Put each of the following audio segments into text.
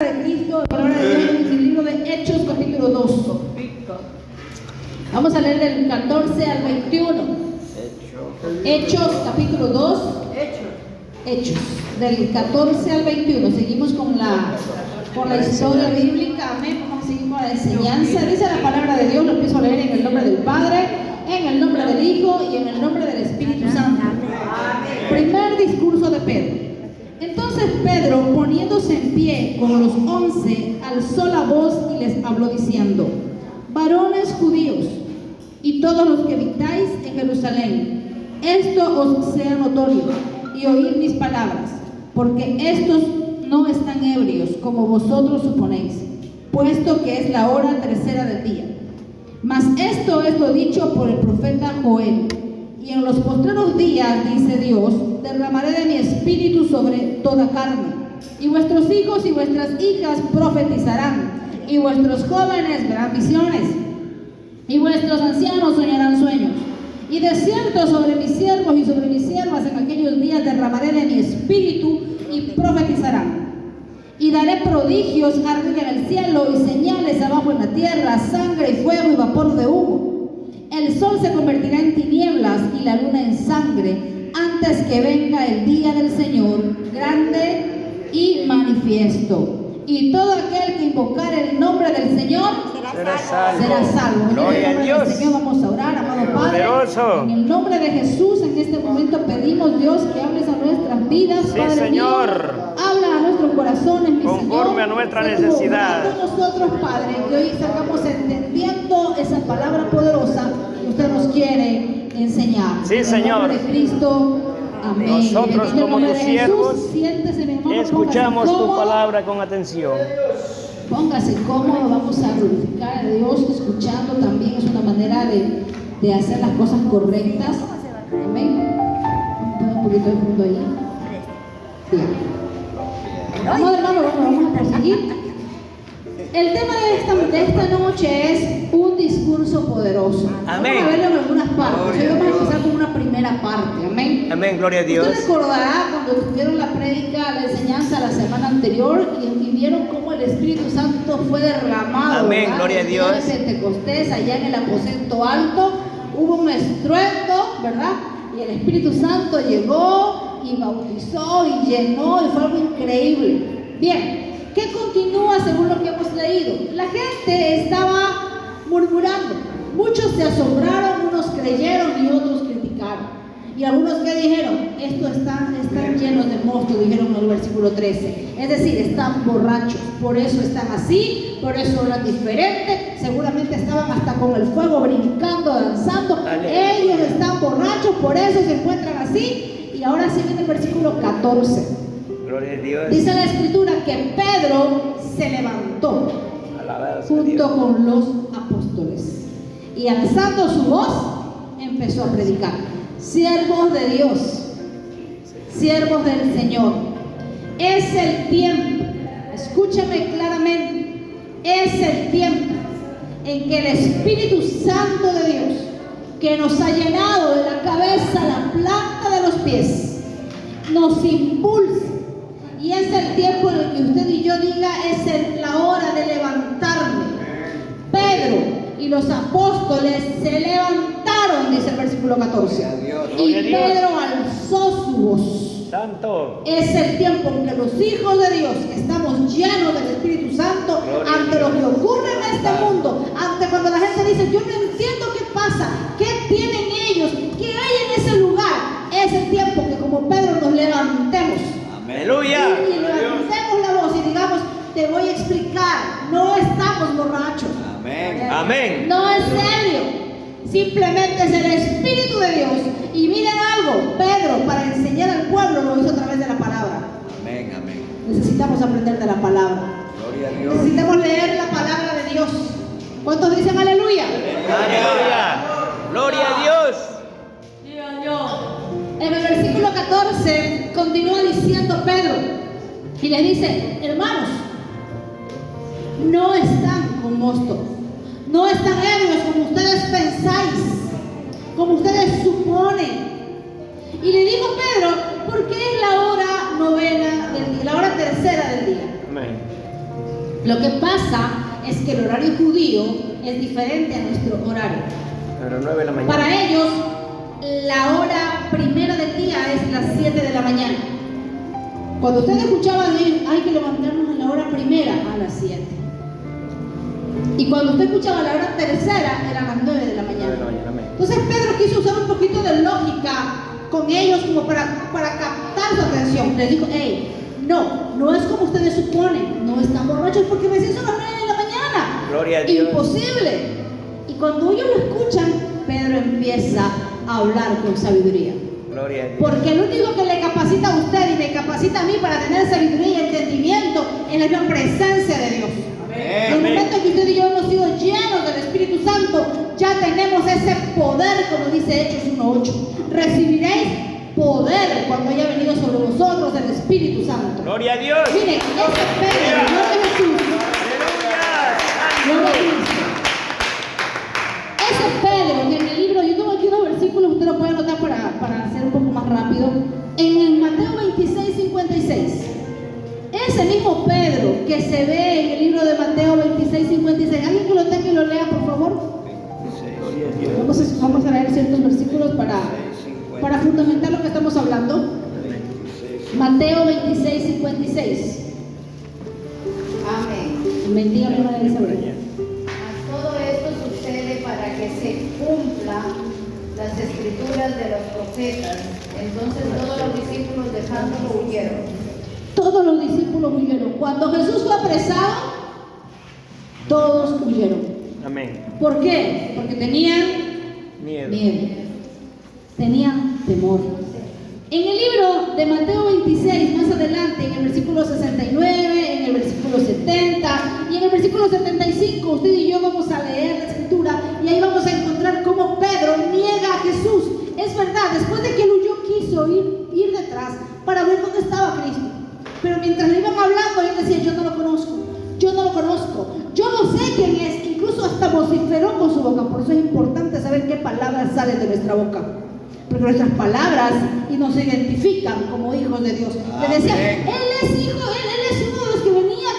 de Cristo, la palabra de Dios en el libro de Hechos, capítulo 2. Vamos a leer del 14 al 21. Hechos, capítulo 2. Hechos, del 14 al 21. Seguimos con la historia bíblica. Amén. Vamos a seguir con la enseñanza. Dice la palabra de Dios, lo empiezo a leer en el nombre del Padre, en el nombre del Hijo y en el nombre del Espíritu Santo. Primer discurso de Pedro. Entonces Pedro, poniéndose en pie con los 11, alzó la voz y les habló diciendo: varones judíos y todos los que habitáis en Jerusalén, esto os sea notorio y oíd mis palabras, porque estos no están ebrios como vosotros suponéis, puesto que es la hora tercera del día. Mas esto es lo dicho por el profeta Joel: y en los postreros días, dice Dios, derramaré de mi espíritu sobre toda carne, y vuestros hijos y vuestras hijas profetizarán, y vuestros jóvenes verán visiones, y vuestros ancianos soñarán sueños. Y de cierto sobre mis siervos y sobre mis siervas en aquellos días derramaré de mi espíritu y profetizarán. Y daré prodigios arriba en el cielo y señales abajo en la tierra, sangre y fuego y vapor de humo. El sol se convertirá en tinieblas y la luna en sangre, antes que venga el día del Señor, grande y manifiesto. Y todo aquel que invocare el nombre del Señor será salvo. Gloria a Dios. Señor, vamos a orar, amado Padre. Poderoso. En el nombre de Jesús, en este momento pedimos, Dios, que hables a nuestras vidas, Sí, Padre Señor. mío. Habla a nuestros corazones, mi Conforme Señor, a nuestra sé tú necesidad. obrando en nosotros, Padre, que hoy sacamos entendiendo esa palabra poderosa que usted nos quiere enseñar. Sí, En Señor. el nombre de Cristo, amén. Nosotros, En el como nombre tus de Jesús, siervos, siéntese, mi hermano, escuchamos póngase tu cómodo. palabra con atención. Póngase cómodo, vamos a glorificar a Dios, escuchando también es una manera de hacer las cosas correctas. Amén. Pongo un poquito de fondo ahí. Bien. Vamos, hermano, vamos a proseguir. El tema de esta noche es un discurso poderoso. Amén. Vamos a verlo en algunas partes. Hoy vamos a empezar con una primera parte. Amén. Amén, gloria a Dios. Usted recordará cuando tuvieron la prédica, la enseñanza la semana anterior y vieron cómo el Espíritu Santo fue derramado. Amén, ¿verdad? gloria a El día Dios. de Pentecostés, allá en el aposento alto, hubo un estruendo, ¿verdad? Y el Espíritu Santo llegó y bautizó y llenó y fue algo increíble. Bien, ¿qué continúa según lo que hemos leído? La gente estaba murmurando. Muchos se asombraron, unos creyeron y otros criticaron. Y algunos que dijeron, estos están llenos de mosto, dijeron en el versículo 13. Es decir, están borrachos, por eso están así, por eso eran diferentes, seguramente estaban hasta con el fuego brincando, danzando. Ellos están borrachos, por eso se encuentran así. Y ahora sí viene el versículo 14. Gloria a Dios. Dice la escritura que Pedro se levantó Alabado sea junto Dios. con los apóstoles y alzando su voz empezó a predicar: siervos de Dios, siervos del Señor, es el tiempo, escúchame claramente, es el tiempo en que el Espíritu Santo de Dios, que nos ha llenado de la cabeza a la planta de los pies, nos impulsa. Y es el tiempo en el que usted y yo diga, es la hora de levantarme. Pedro y los apóstoles se levantaron, dice el versículo 14. Y Pedro alzó su voz. Santo. Es el tiempo en que los hijos de Dios, que estamos llenos del Espíritu Santo, Gloria ante a lo Dios. que ocurre en este mundo, ante cuando la gente dice, yo no entiendo qué pasa, qué tienen ellos, qué hay en ese lugar, es el tiempo que como Pedro nos levantemos. Aleluya. Y levantemos la voz y digamos, te voy a explicar, no estamos borrachos. Amén. Amén. No es serio, simplemente es el Espíritu de Dios. Y miren algo, Pedro para enseñar al pueblo lo hizo a través de la palabra. Amén. Amén. Necesitamos aprender de la palabra. Gloria a Dios. Necesitamos leer la palabra de Dios. ¿Cuántos dicen aleluya? Aleluya. Gloria a Dios. En el versículo 14 continúa diciendo Pedro y le dice, hermanos, no están con mosto, no están ebrios como ustedes pensáis, como ustedes suponen. Y le dijo Pedro, porque es la hora novena del día, la hora tercera del día. Amén. Lo que pasa es que el horario judío es diferente a nuestro horario. A las 9 de la mañana. Para ellos, la hora primera del día es las 7 de la mañana. Cuando usted escuchaba decir, hay que levantarnos a la hora primera, a las 7. Y cuando usted escuchaba la hora tercera, eran las 9 de la mañana. Entonces Pedro quiso usar un poquito de lógica con ellos como para captar su atención. Les dijo, hey, no es como ustedes suponen, no están borrachos porque recién son las 9 de la mañana. Gloria a Dios. Imposible. Y cuando ellos lo escuchan, Pedro empieza a hablar con sabiduría. Gloria a Dios. Porque el único que le capacita a usted y me capacita a mí para tener sabiduría y entendimiento es la misma presencia de Dios. En el momento que usted y yo hemos sido llenos del Espíritu Santo, ya tenemos ese poder, como dice Hechos 1:8. Recibiréis poder cuando haya venido sobre vosotros el Espíritu Santo. Gloria a Dios. Miren, ese Pedro, no de Jesús, no de Cristo. Ese Pedro, que en el libro, yo tengo aquí unos versículos, usted lo puede anotar para hacer un poco más rápido. En el Mateo 26:56. Ese mismo Pedro que se ve en el libro de Mateo 26:56. ¿Alguien que lo tenga y lo lea, por favor? Vamos a leer ciertos versículos para fundamentar lo que estamos hablando. Mateo 26:56. Amén. Bendiga mi madre Isabel. Todo esto sucede para que se cumplan las escrituras de los profetas. Entonces todos los discípulos dejándolo huyeron. Todos los discípulos huyeron. Cuando Jesús fue apresado, todos huyeron. Amén. ¿Por qué? Porque tenían Miedo. tenían temor. En el libro de Mateo 26, más adelante, en el versículo 69, en el versículo 70 y en el versículo 75, usted y yo vamos a leer la escritura y ahí vamos a encontrar cómo Pedro niega a Jesús. Es verdad, después de que él huyó, quiso ir detrás para ver dónde estaba Cristo. Pero mientras le iban hablando, él decía, yo no lo conozco, yo no sé quién es. Incluso hasta vociferó con su boca. Por eso es importante saber qué palabras salen de nuestra boca, porque nuestras palabras y nos identifican como hijos de Dios. Le decía, él es hijo, él es uno de los que venía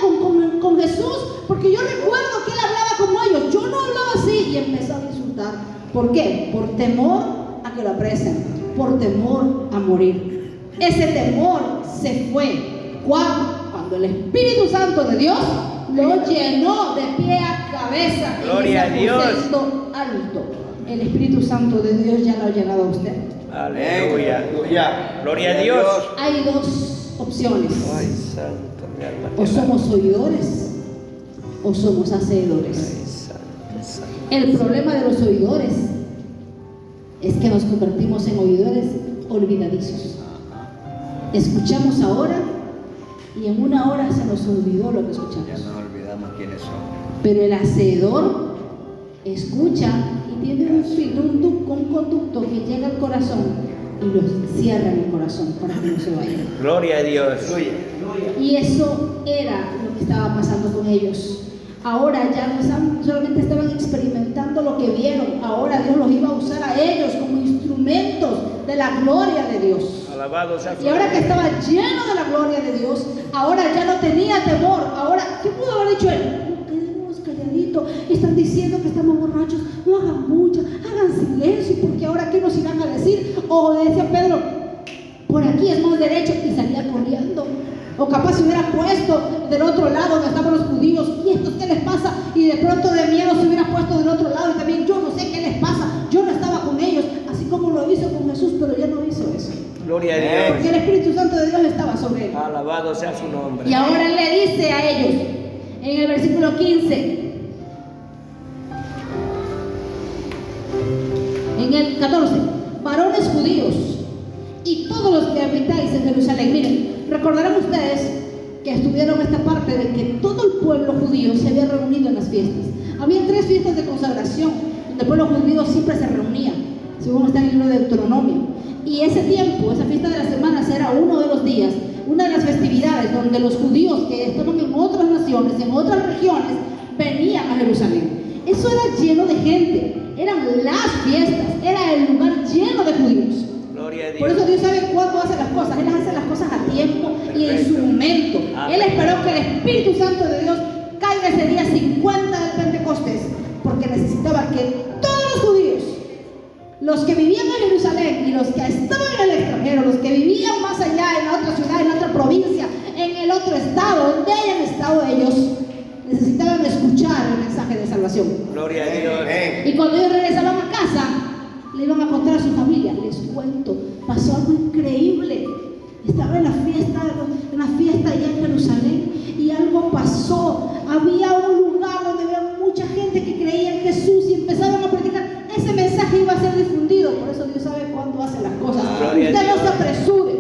con Jesús, porque yo recuerdo que él hablaba como ellos. Yo no hablaba así, y empezó a insultar. ¿Por qué? Por temor a que lo apresen, por temor a morir. Ese temor se fue cuando el Espíritu Santo de Dios lo llenó de pie a cabeza. Gloria en a ese Dios. aposento alto. El Espíritu Santo de Dios ya lo ha llenado a usted. Aleluya. Gloria a Dios. Hay dos opciones: Ay, santo, mi alma. o somos oidores o somos hacedores. Ay, santo. El problema de los oidores es que nos convertimos en oidores olvidadizos. Escuchamos ahora y en una hora se nos olvidó lo que escuchamos. Ya nos olvidamos quiénes somos. Pero el hacedor escucha y tiene un conducto que llega al corazón y lo cierra en el corazón para que no se vaya. Gloria a Dios. Y eso era lo que estaba pasando con ellos. Ahora ya no solamente estaban experimentando lo que vieron, ahora Dios los iba a usar a ellos como instrumentos de la gloria de Dios. Alabado sea su Y ahora que nombre. estaba lleno de la gloria de Dios, ahora ya no tenía temor. Ahora, ¿qué pudo haber dicho él? Quedémonos calladitos, están diciendo que estamos borrachos, no hagan mucho, hagan silencio, porque ahora ¿qué nos irán a decir? O decía Pedro, por aquí es más derecho, y salía corriendo. O capaz se hubiera puesto del otro lado donde estaban los judíos. ¿Y estos qué les pasa? Y de pronto de miedo se hubiera puesto del otro lado y también yo no sé qué les pasa. Yo no estaba con ellos, así como lo hizo con Jesús, pero ya no hizo eso. Gloria a Porque Dios. el Espíritu Santo de Dios estaba sobre él. Alabado sea su nombre. Y ahora él le dice a ellos, en el versículo 15, en el 14, varones judíos y todos los que habitáis en Jerusalén. Miren, recordarán ustedes que estuvieron esta parte de que todo el pueblo judío se había reunido en las fiestas. Había 3 fiestas de consagración donde el pueblo judío siempre se reunía, según está en el libro de Deuteronomio. Y ese tiempo, esa fiesta de las semanas, era uno de los días, una de las festividades donde los judíos que estaban en otras naciones, en otras regiones, venían a Jerusalén. Eso era lleno de gente, eran las fiestas, era el lugar lleno de judíos. Gloria a Dios. Por eso Dios sabe cuándo hace las cosas. Él hace las cosas a tiempo y en su momento. Amén. Él esperó que el Espíritu Santo de Dios caiga ese día 50 del Pentecostés, porque necesitaba que todos los judíos, los que vivían en Jerusalén y los que estaban en el extranjero, los que vivían más allá en la otra ciudad, en la otra provincia, en el otro estado, donde hayan estado ellos, necesitaban escuchar el mensaje de salvación. Gloria a Dios. Y cuando ellos regresaban a casa, le iban a contar a su familia. Les cuento, pasó algo increíble. Estaba en la fiesta allá en Jerusalén y algo pasó. Había un lugar donde había mucha gente que creía en Jesús y empezaban a predicar. Ese mensaje iba a ser difundido. Por eso Dios sabe cuándo hace las cosas. Gloria Usted a no Dios. se apresure.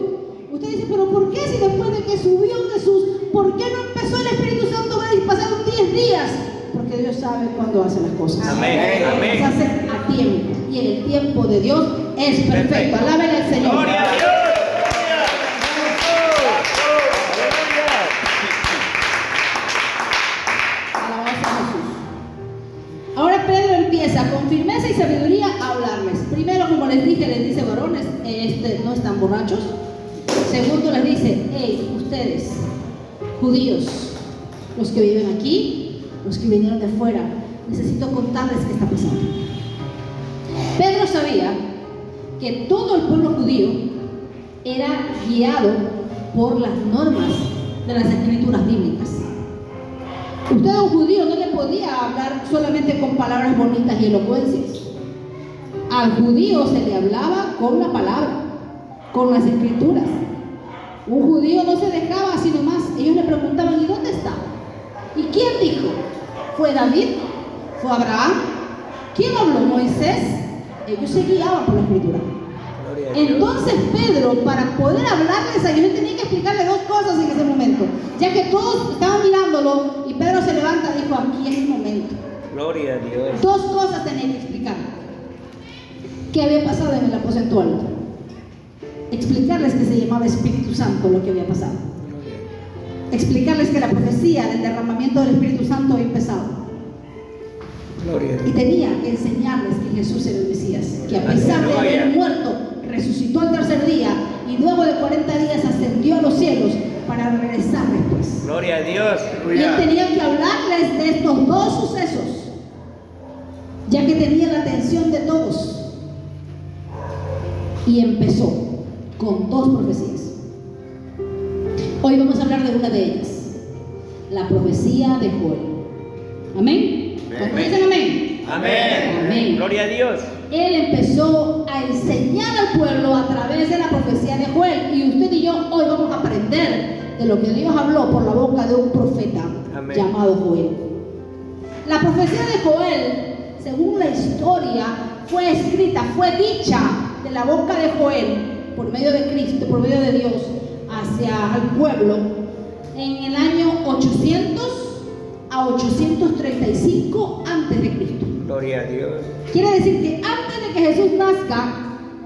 Usted dice, pero ¿por qué si después de que subió Jesús, por qué no empezó el Espíritu Santo y pasaron 10 días? Porque Dios sabe cuándo hace las cosas. Amén, amén. Las hace a tiempo. Y en el tiempo de Dios es perfecto. Perfecto. Alábenle al Señor. Gloria a Dios. Alabanza a Jesús. Ahora Pedro empieza con firmeza y sabiduría a hablarles. Primero, como les dije, les dice: varones, no están borrachos. Segundo, les dice: hey, ustedes, judíos, los que viven aquí, los que vinieron de fuera, necesito contarles qué está pasando. Pedro sabía que todo el pueblo judío era guiado por las normas de las escrituras bíblicas. Usted a un judío no le podía hablar solamente con palabras bonitas y elocuencias. Al judío se le hablaba con la palabra, con las escrituras. Un judío no se dejaba así nomás. Ellos le preguntaban: ¿y dónde está? ¿Y quién dijo? ¿Fue David? ¿Fue Abraham? ¿Quién habló? ¿Moisés? Ellos se guiaban por la escritura. Gloria a Dios. Entonces Pedro, para poder hablarles a ellos, tenía que explicarle dos cosas en ese momento, ya que todos estaban mirándolo y Pedro se levanta y dijo: aquí es el momento. Gloria a Dios. Dos cosas tenía que explicar. ¿Qué había pasado en el aposento alto? Explicarles que se llamaba Espíritu Santo lo que había pasado. Explicarles que la profecía del derramamiento del Espíritu Santo había empezado. Gloria a Y Dios. tenía que enseñarles que Jesús era el Mesías, que a pesar de haber muerto, resucitó al tercer día y luego de 40 días ascendió a los cielos para regresar después. Gloria a Dios. Y él tenía que hablarles de estos dos sucesos, ya que tenía la atención de todos. Y empezó con dos profecías. Hoy vamos a hablar de una de ellas, la profecía de Joel. ¿Amén? ¿Cuántos dicen amén? Amén. Amén. Gloria a Dios. Él empezó a enseñar al pueblo a través de la profecía de Joel. Y usted y yo hoy vamos a aprender de lo que Dios habló por la boca de un profeta Amén. llamado Joel. La profecía de Joel, según la historia, fue escrita, fue dicha de la boca de Joel por medio de Cristo, por medio de Dios, hacia el pueblo en el año 800 a 835 antes de Cristo. Gloria a Dios. Quiere decir que antes de que Jesús nazca,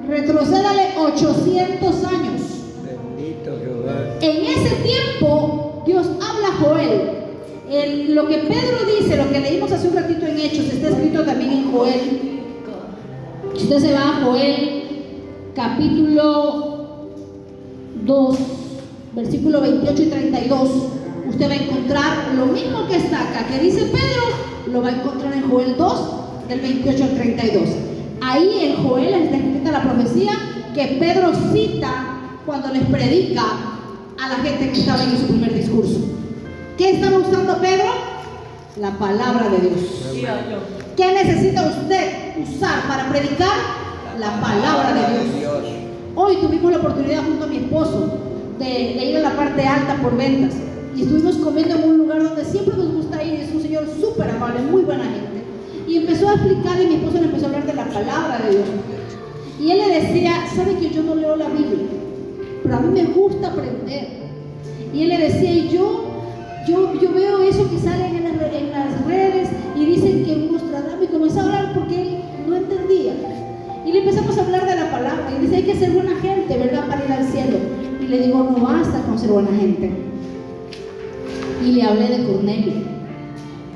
retrocédale 800 años. Bendito Jehová. En ese tiempo, Dios habla a Joel. Lo que Pedro dice, lo que leímos hace un ratito en Hechos, está escrito también en Joel. Si usted se va a Joel, capítulo 2, versículo 28 y 32, usted va a encontrar lo mismo que está acá, que dice Pedro, lo va a encontrar en Joel 2, del 28 al 32. Ahí en Joel está escrita la profecía que Pedro cita cuando les predica a la gente que estaba en su primer discurso. ¿Qué estaba usando Pedro? La palabra de Dios. ¿Qué necesita usted usar para predicar? La palabra de Dios. Hoy tuvimos la oportunidad junto a mi esposo de ir a la parte alta por ventas y estuvimos comiendo en un lugar donde siempre nos gusta ir. Es un señor súper amable, muy buena gente, y empezó a explicar, y mi esposo le empezó a hablar de la palabra de Dios, y él le decía: ¿sabe que yo no leo la Biblia? Pero a mí me gusta aprender. Y él le decía: y yo veo eso que sale en las redes y dicen que un Nostradamus, y comenzó a hablar porque él no entendía. Y le empezamos a hablar de la palabra y dice: hay que ser buena gente, ¿verdad?, para ir al cielo. Y le digo: no basta con ser buena gente. Y le hablé de Cornelio.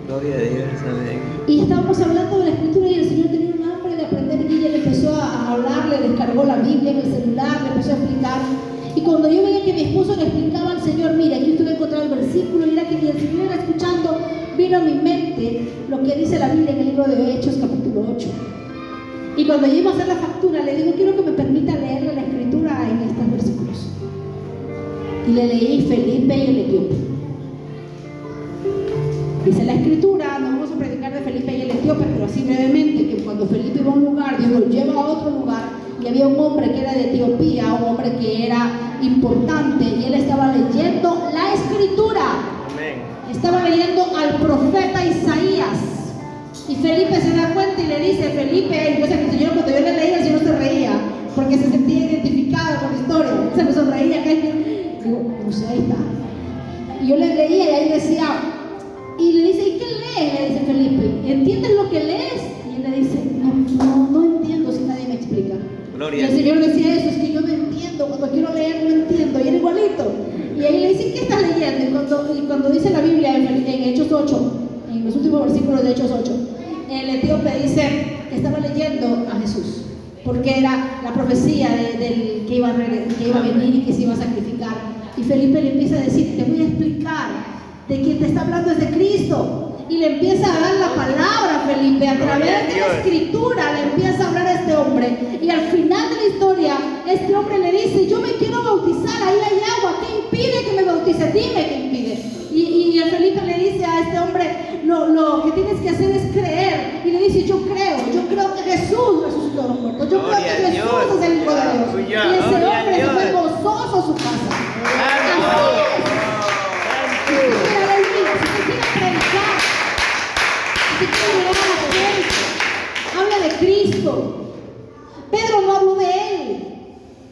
Gloria a Dios. Amén. Y estábamos hablando de la escritura y el Señor tenía un hambre de aprender, y ella le empezó a hablarle le descargó la Biblia en el celular, le empezó a explicar. Y cuando yo veía que mi esposo le explicaba al Señor, mira, aquí estuve encontrando el versículo, y era que ni el Señor era escuchando, vino a mi mente lo que dice la Biblia en el libro de Hechos, capítulo 8. Y cuando yo iba a hacer la factura, le digo, quiero que me permita leerle la escritura en estos versículos. Y le leí Felipe y el etíope. Dice la escritura, no vamos a predicar de Felipe y el etíope, pero así brevemente, que cuando Felipe iba a un lugar, Dios lo lleva a otro lugar, y había un hombre que era de Etiopía, un hombre que era importante, y él estaba leyendo la escritura. Amén. Estaba leyendo al profeta Isaías. Y Felipe se da cuenta y le dice, Felipe, entonces el Señor, cuando yo le leía, el Señor se reía, porque se sentía identificado con la historia, se me sonreía, digo, no sé, ahí está. Y yo le leía y ahí decía, y le dice, ¿y qué lees? Le dice Felipe, ¿entiendes lo que lees? Y él le dice, no entiendo si nadie me explica. Gloria Y el Señor decía eso, es que yo no entiendo, cuando quiero leer no entiendo, y era igualito. Y ahí le dice, ¿qué estás leyendo? Y cuando dice la Biblia en Hechos 8, en los últimos versículos de Hechos 8, el etíope dice que estaba leyendo a Jesús, porque era la profecía del que iba a venir y que se iba a sacrificar. Y Felipe le empieza a decir, te voy a explicar, de quien te está hablando es de Cristo. Y le empieza a dar la palabra a Felipe, a través de la escritura le empieza a hablar a este hombre. Y al final de la historia, este hombre le dice, yo me quiero bautizar, ahí hay agua, ¿qué impide que me bautice? Dime qué impide. Y el Felipe le dice a este hombre, lo que tienes que hacer es creer. Y le dice, yo creo que Jesús resucitó a los muertos, yo creo que Jesús es el Hijo de Dios. Y ese hombre se fue gozoso a su casa. Habla de Cristo. Pedro no habló de él.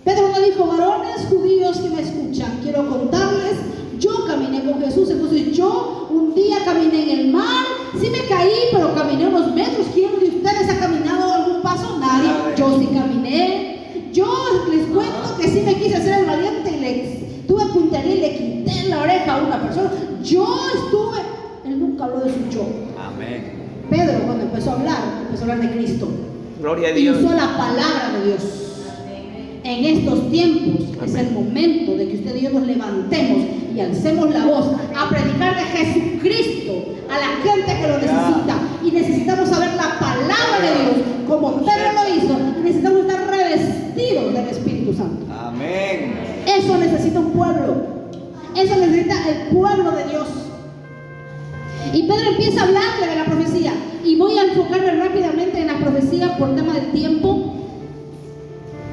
Pedro no dijo, varones judíos que me escuchan, quiero contarles, yo caminé con Jesús. Entonces yo un día caminé en el mar, sí me caí, pero caminé unos metros. ¿Quién de ustedes ha caminado algún paso? Nadie. Yo sí caminé. Yo les cuento que sí me quise hacer el valiente y le tuve puntería y le quité la oreja a una persona. Yo estuve. Él nunca habló de su yo. Amén. Pedro, cuando empezó a hablar de Cristo. Gloria a Y Dios. usó la palabra de Dios. En estos tiempos es el momento de que usted y yo nos levantemos y alcemos la voz a predicar de Jesucristo a la gente que lo necesita. Y necesitamos saber la palabra de Dios, como Pedro lo hizo. Y necesitamos estar revestidos del Espíritu Santo. Amén. Eso necesita un pueblo. Eso necesita el pueblo de Dios. Y Pedro empieza a hablarle de la profecía. Y voy a enfocarme rápidamente en la profecía por tema del tiempo.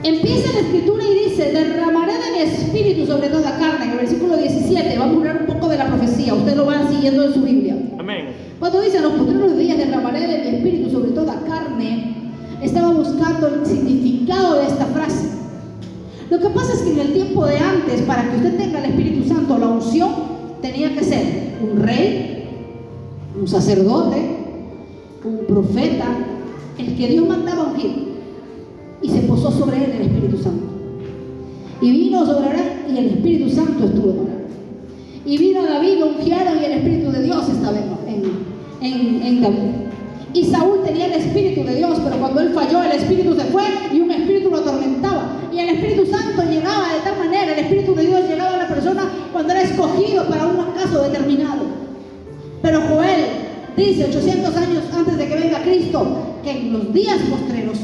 Empieza la escritura y dice, derramaré de mi espíritu sobre toda carne. En el versículo 17, vamos a hablar un poco de la profecía. Ustedes lo van siguiendo en su Biblia. Amén. Cuando dice, en los postreros días derramaré de mi espíritu sobre toda carne, estaba buscando el significado de esta frase. Lo que pasa es que en el tiempo de antes, para que usted tenga el Espíritu Santo, la unción, tenía que ser un rey, un sacerdote, un profeta, el que Dios mandaba ungir. Y se posó sobre él el Espíritu Santo. Y vino sobre él y el Espíritu Santo estuvo con él. Y vino David, lo ungieron y el Espíritu de Dios estaba en David. Y Saúl tenía el Espíritu de Dios, pero cuando él falló, el Espíritu se fue y un espíritu lo atormentaba. Y el Espíritu Santo llegaba de tal manera, el Espíritu de Dios llegaba a la persona cuando era escogido para un caso determinado. Pero Joel dice 800 años antes de que venga Cristo, que en los días postreros,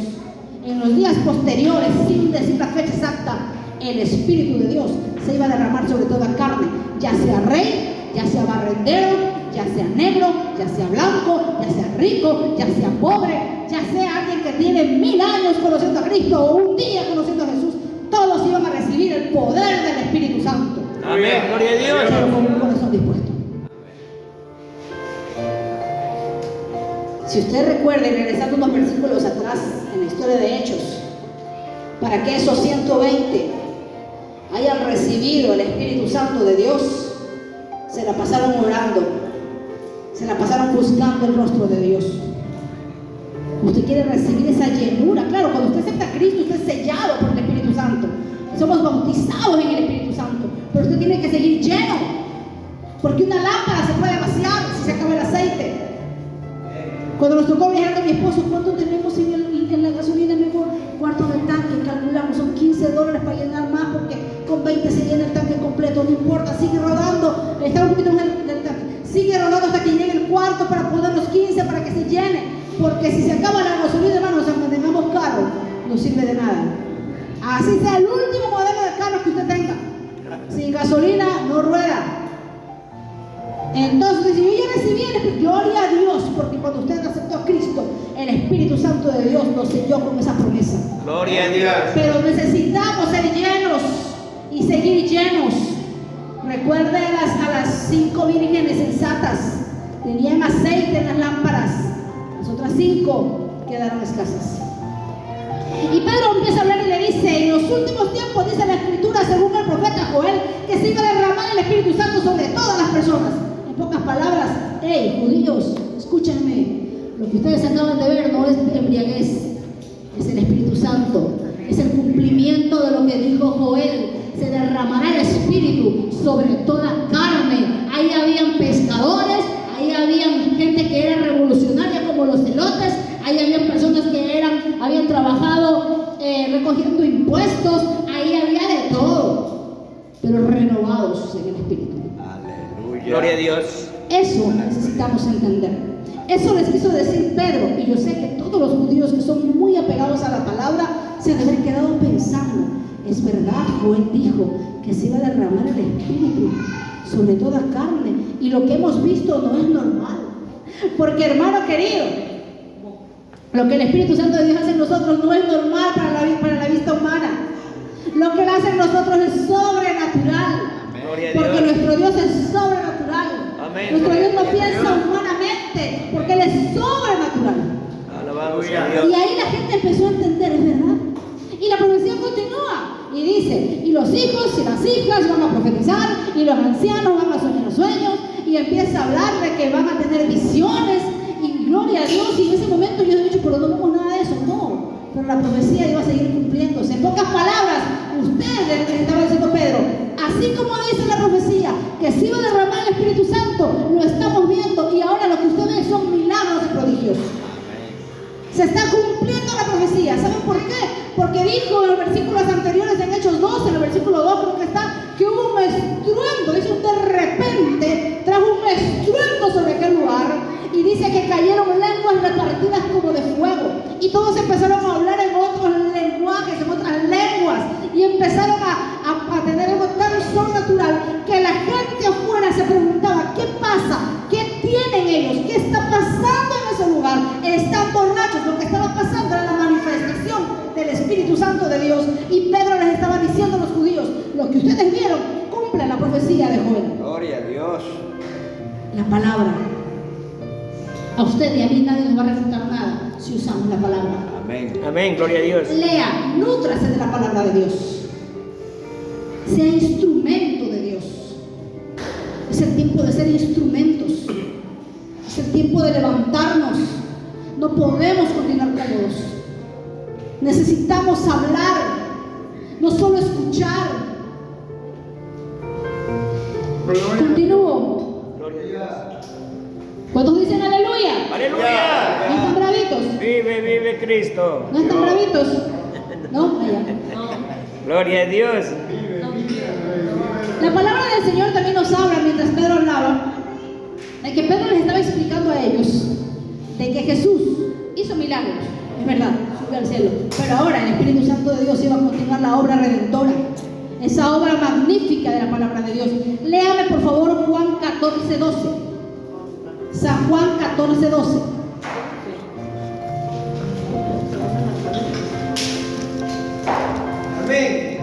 en los días posteriores, sin decir la fecha exacta, el Espíritu de Dios se iba a derramar sobre toda carne, ya sea rey, ya sea barrendero, ya sea negro, ya sea blanco, ya sea rico, ya sea pobre, ya sea alguien que tiene 1000 años conociendo a Cristo o un día conociendo a Jesús, todos iban a recibir el poder del Espíritu Santo. Amén. Gloria a Dios. Pero con un corazón dispuesto. Si usted recuerda, y regresando unos versículos atrás en la historia de Hechos, para que esos 120 hayan recibido el Espíritu Santo de Dios, se la pasaron orando, se la pasaron buscando el rostro de Dios. Usted quiere recibir esa llenura. Claro, cuando usted acepta a Cristo, usted es sellado por el Espíritu Santo. Somos bautizados en el Espíritu Santo. Pero usted tiene que seguir lleno, porque una lámpara se puede vaciar si se acaba el aceite. Cuando nos tocó viajar con mi esposo, ¿cuánto tenemos en la gasolina? Mejor cuarto del tanque. 2.15 para que se llene. Porque si se acaba la gasolina, hermanos, aunque tengamos carro, no sirve de nada. Así sea el último modelo de carro que usted tenga. Sin gasolina no rueda. Entonces, si yo ya recibí el Espíritu, gloria a Dios, porque cuando usted aceptó a Cristo, el Espíritu Santo de Dios nos selló con esa promesa. Gloria a Dios. Pero necesitamos ser llenos y seguir llenos. Recuerde a las 5 vírgenes sensatas, tenían aceite en las lámparas, las otras 5 quedaron escasas. Y Pedro empieza a hablar y le dice: en los últimos tiempos, dice la Escritura, según el profeta Joel, que se iba a derramar el Espíritu Santo sobre todas las personas. En pocas palabras, hey, judíos, escúchenme, lo que ustedes acaban de ver no es embriaguez, es el Espíritu Santo, es el cumplimiento de lo que dijo Joel. Se derramará el Espíritu sobre toda carne. Ahí habían pescadores, ahí habían gente que era revolucionaria como los celotes, ahí habían personas que habían trabajado recogiendo impuestos, ahí había de todo, pero renovados en el Espíritu. Aleluya. Gloria a Dios. Eso necesitamos entender. Eso les quiso decir Pedro, y yo sé que todos los judíos que son muy apegados a la palabra se han de haber quedado pensando: es verdad, Joel dijo que se iba a derramar el Espíritu sobre toda carne, y lo que hemos visto no es normal. Porque, hermano querido, lo que el Espíritu Santo de Dios hace en nosotros no es normal para la vista humana. Lo que Él hace en nosotros es sobrenatural. Porque nuestro Dios es sobrenatural. Amén. Nuestro Dios no piensa humanamente, porque Él es sobrenatural. Alabado sea Dios. Y ahí la gente empezó a entender, es verdad. Y la profecía continúa y dice: y los hijos y las hijas van a profetizar, y los ancianos van a soñar sueños, y empieza a hablar de que van a tener visiones, y gloria a Dios. Y en ese momento yo he dicho: pero no vemos nada de eso. No, pero la profecía iba a seguir cumpliéndose. En pocas palabras, ustedes, le estaba diciendo Pedro, así como dice la profecía que se iba a derramar el Espíritu Santo, lo estamos viendo, y ahora lo que ustedes ven son milagros y prodigios. Se está cumpliendo la profecía. ¿Saben por qué? Porque dijo en los versículos anteriores, en Hechos 12, en el versículo 2 creo que está, que hubo un estruendo. Dice: de repente trajo un estruendo sobre aquel lugar, y dice que cayeron lenguas repartidas como de fuego, y todos empezaron a hablar en otros lenguajes, en otras lenguas, y empezaron a tener algo tan sobrenatural que la gente afuera se preguntaba: ¿qué pasa? ¿Qué tienen ellos? ¿Qué está pasando en ese lugar? Están borrachos. Lo que estaba pasando era la manifestación del Espíritu Santo de Dios. Y Pedro les estaba diciendo a los judíos: lo que ustedes vieron cumple la profecía de Joel. Gloria a Dios. La palabra. A usted y a mí nadie nos va a refutar nada si usamos la palabra. Amén. Amén. Gloria a Dios. Lea, nútrase de la palabra de Dios. Sea instrumento de Dios. Es el tiempo de ser instrumentos. Es el tiempo de levantarnos. No podemos continuar cómodos. Necesitamos hablar, no solo escuchar. Continúo. Gloria a Dios. ¿Cuántos dicen aleluya? Aleluya. ¿No están bravitos? Vive, vive Cristo. ¿No están bravitos? ¿No? Allá. Gloria a Dios. La palabra del Señor también nos habla, mientras Pedro hablaba, de que Pedro les estaba explicando a ellos de que Jesús hizo milagros, es verdad, subió al cielo, pero ahora el Espíritu Santo de Dios iba a continuar la obra redentora, esa obra magnífica de la palabra de Dios. Léame por favor Juan 14:12. San Juan 14:12. Amén.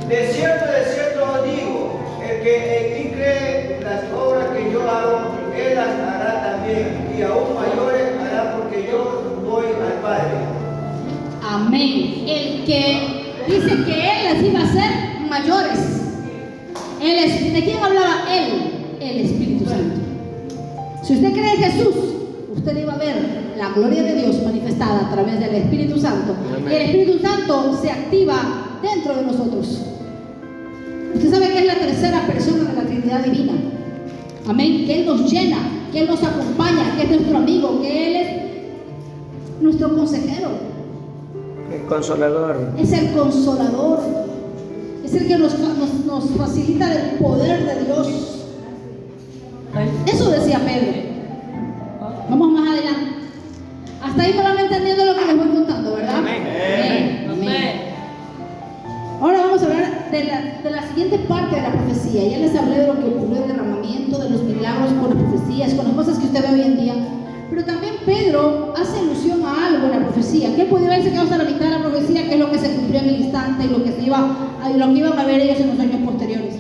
De cierto os digo, el que en mí cree, las obras que yo hago, él las hará también, y aún mayores hará, porque yo voy al Padre. Amén. El que dice que él las iba a hacer mayores. ¿De quién hablaba él? El Espíritu Santo. Si usted cree en Jesús, usted iba a ver la gloria de Dios manifestada a través del Espíritu Santo. Y el Espíritu Santo se activa dentro de nosotros. Usted sabe que es la tercera persona de la Trinidad Divina. Amén. Que Él nos llena, que Él nos acompaña, que es nuestro amigo, que Él es nuestro consejero. El consolador. Es el consolador. Es el que nos facilita el poder de Dios. Eso decía Pedro. Vamos más Hasta ahí me van entendiendo lo que les voy contando, ¿verdad? Amén. Amén. Ahora vamos a hablar de la siguiente parte de la profecía. Ya les hablé de lo que ocurrió, el derramamiento, de los milagros con las profecías, con las cosas que usted ve hoy en día. Pero también Pedro hace alusión a algo en la profecía, que él podía haberse quedado hasta la mitad de la profecía, que es lo que se cumplió en el instante y lo que iban a ver ellos en los años posteriores.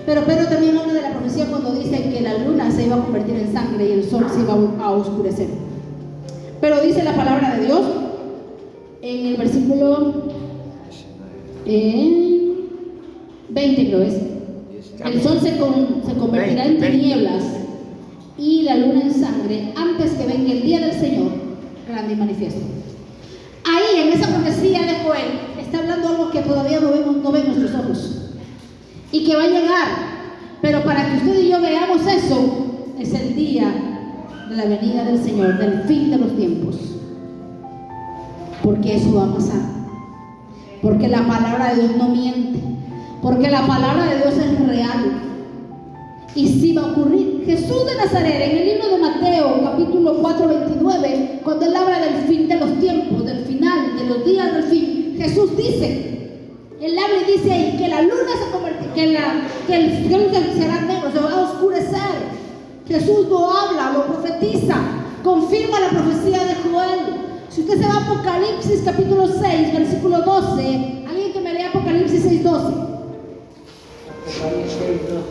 Pero Pedro también habla de la profecía cuando dice que la luna se iba a convertir en sangre y el sol se iba a oscurecer. Pero dice la palabra de Dios en el versículo 20, creo es: el sol se convertirá en tinieblas y la luna en sangre antes que venga el día del Señor grande y manifiesto. Ahí en esa profecía de Joel está hablando algo que todavía no ven nuestros ojos y que va a llegar, pero para que usted y yo veamos eso, es el día de la venida del Señor, del fin de los tiempos, porque eso va a pasar, porque la palabra de Dios no miente, porque la palabra de Dios es real y sí va a ocurrir. Jesús de Nazaret, en el libro de Mateo capítulo 4, 29, cuando él habla del fin de los tiempos, del final, de los días del fin, Jesús dice, él habla y dice ahí que la luna se convertirá, que el cielo será negro, se va a oscurecer. Jesús lo habla, lo profetiza, confirma la profecía de Joel. Si usted se va a Apocalipsis capítulo 6, versículo 12, alguien que me lea Apocalipsis 6, 12. Apocalipsis 6, 12.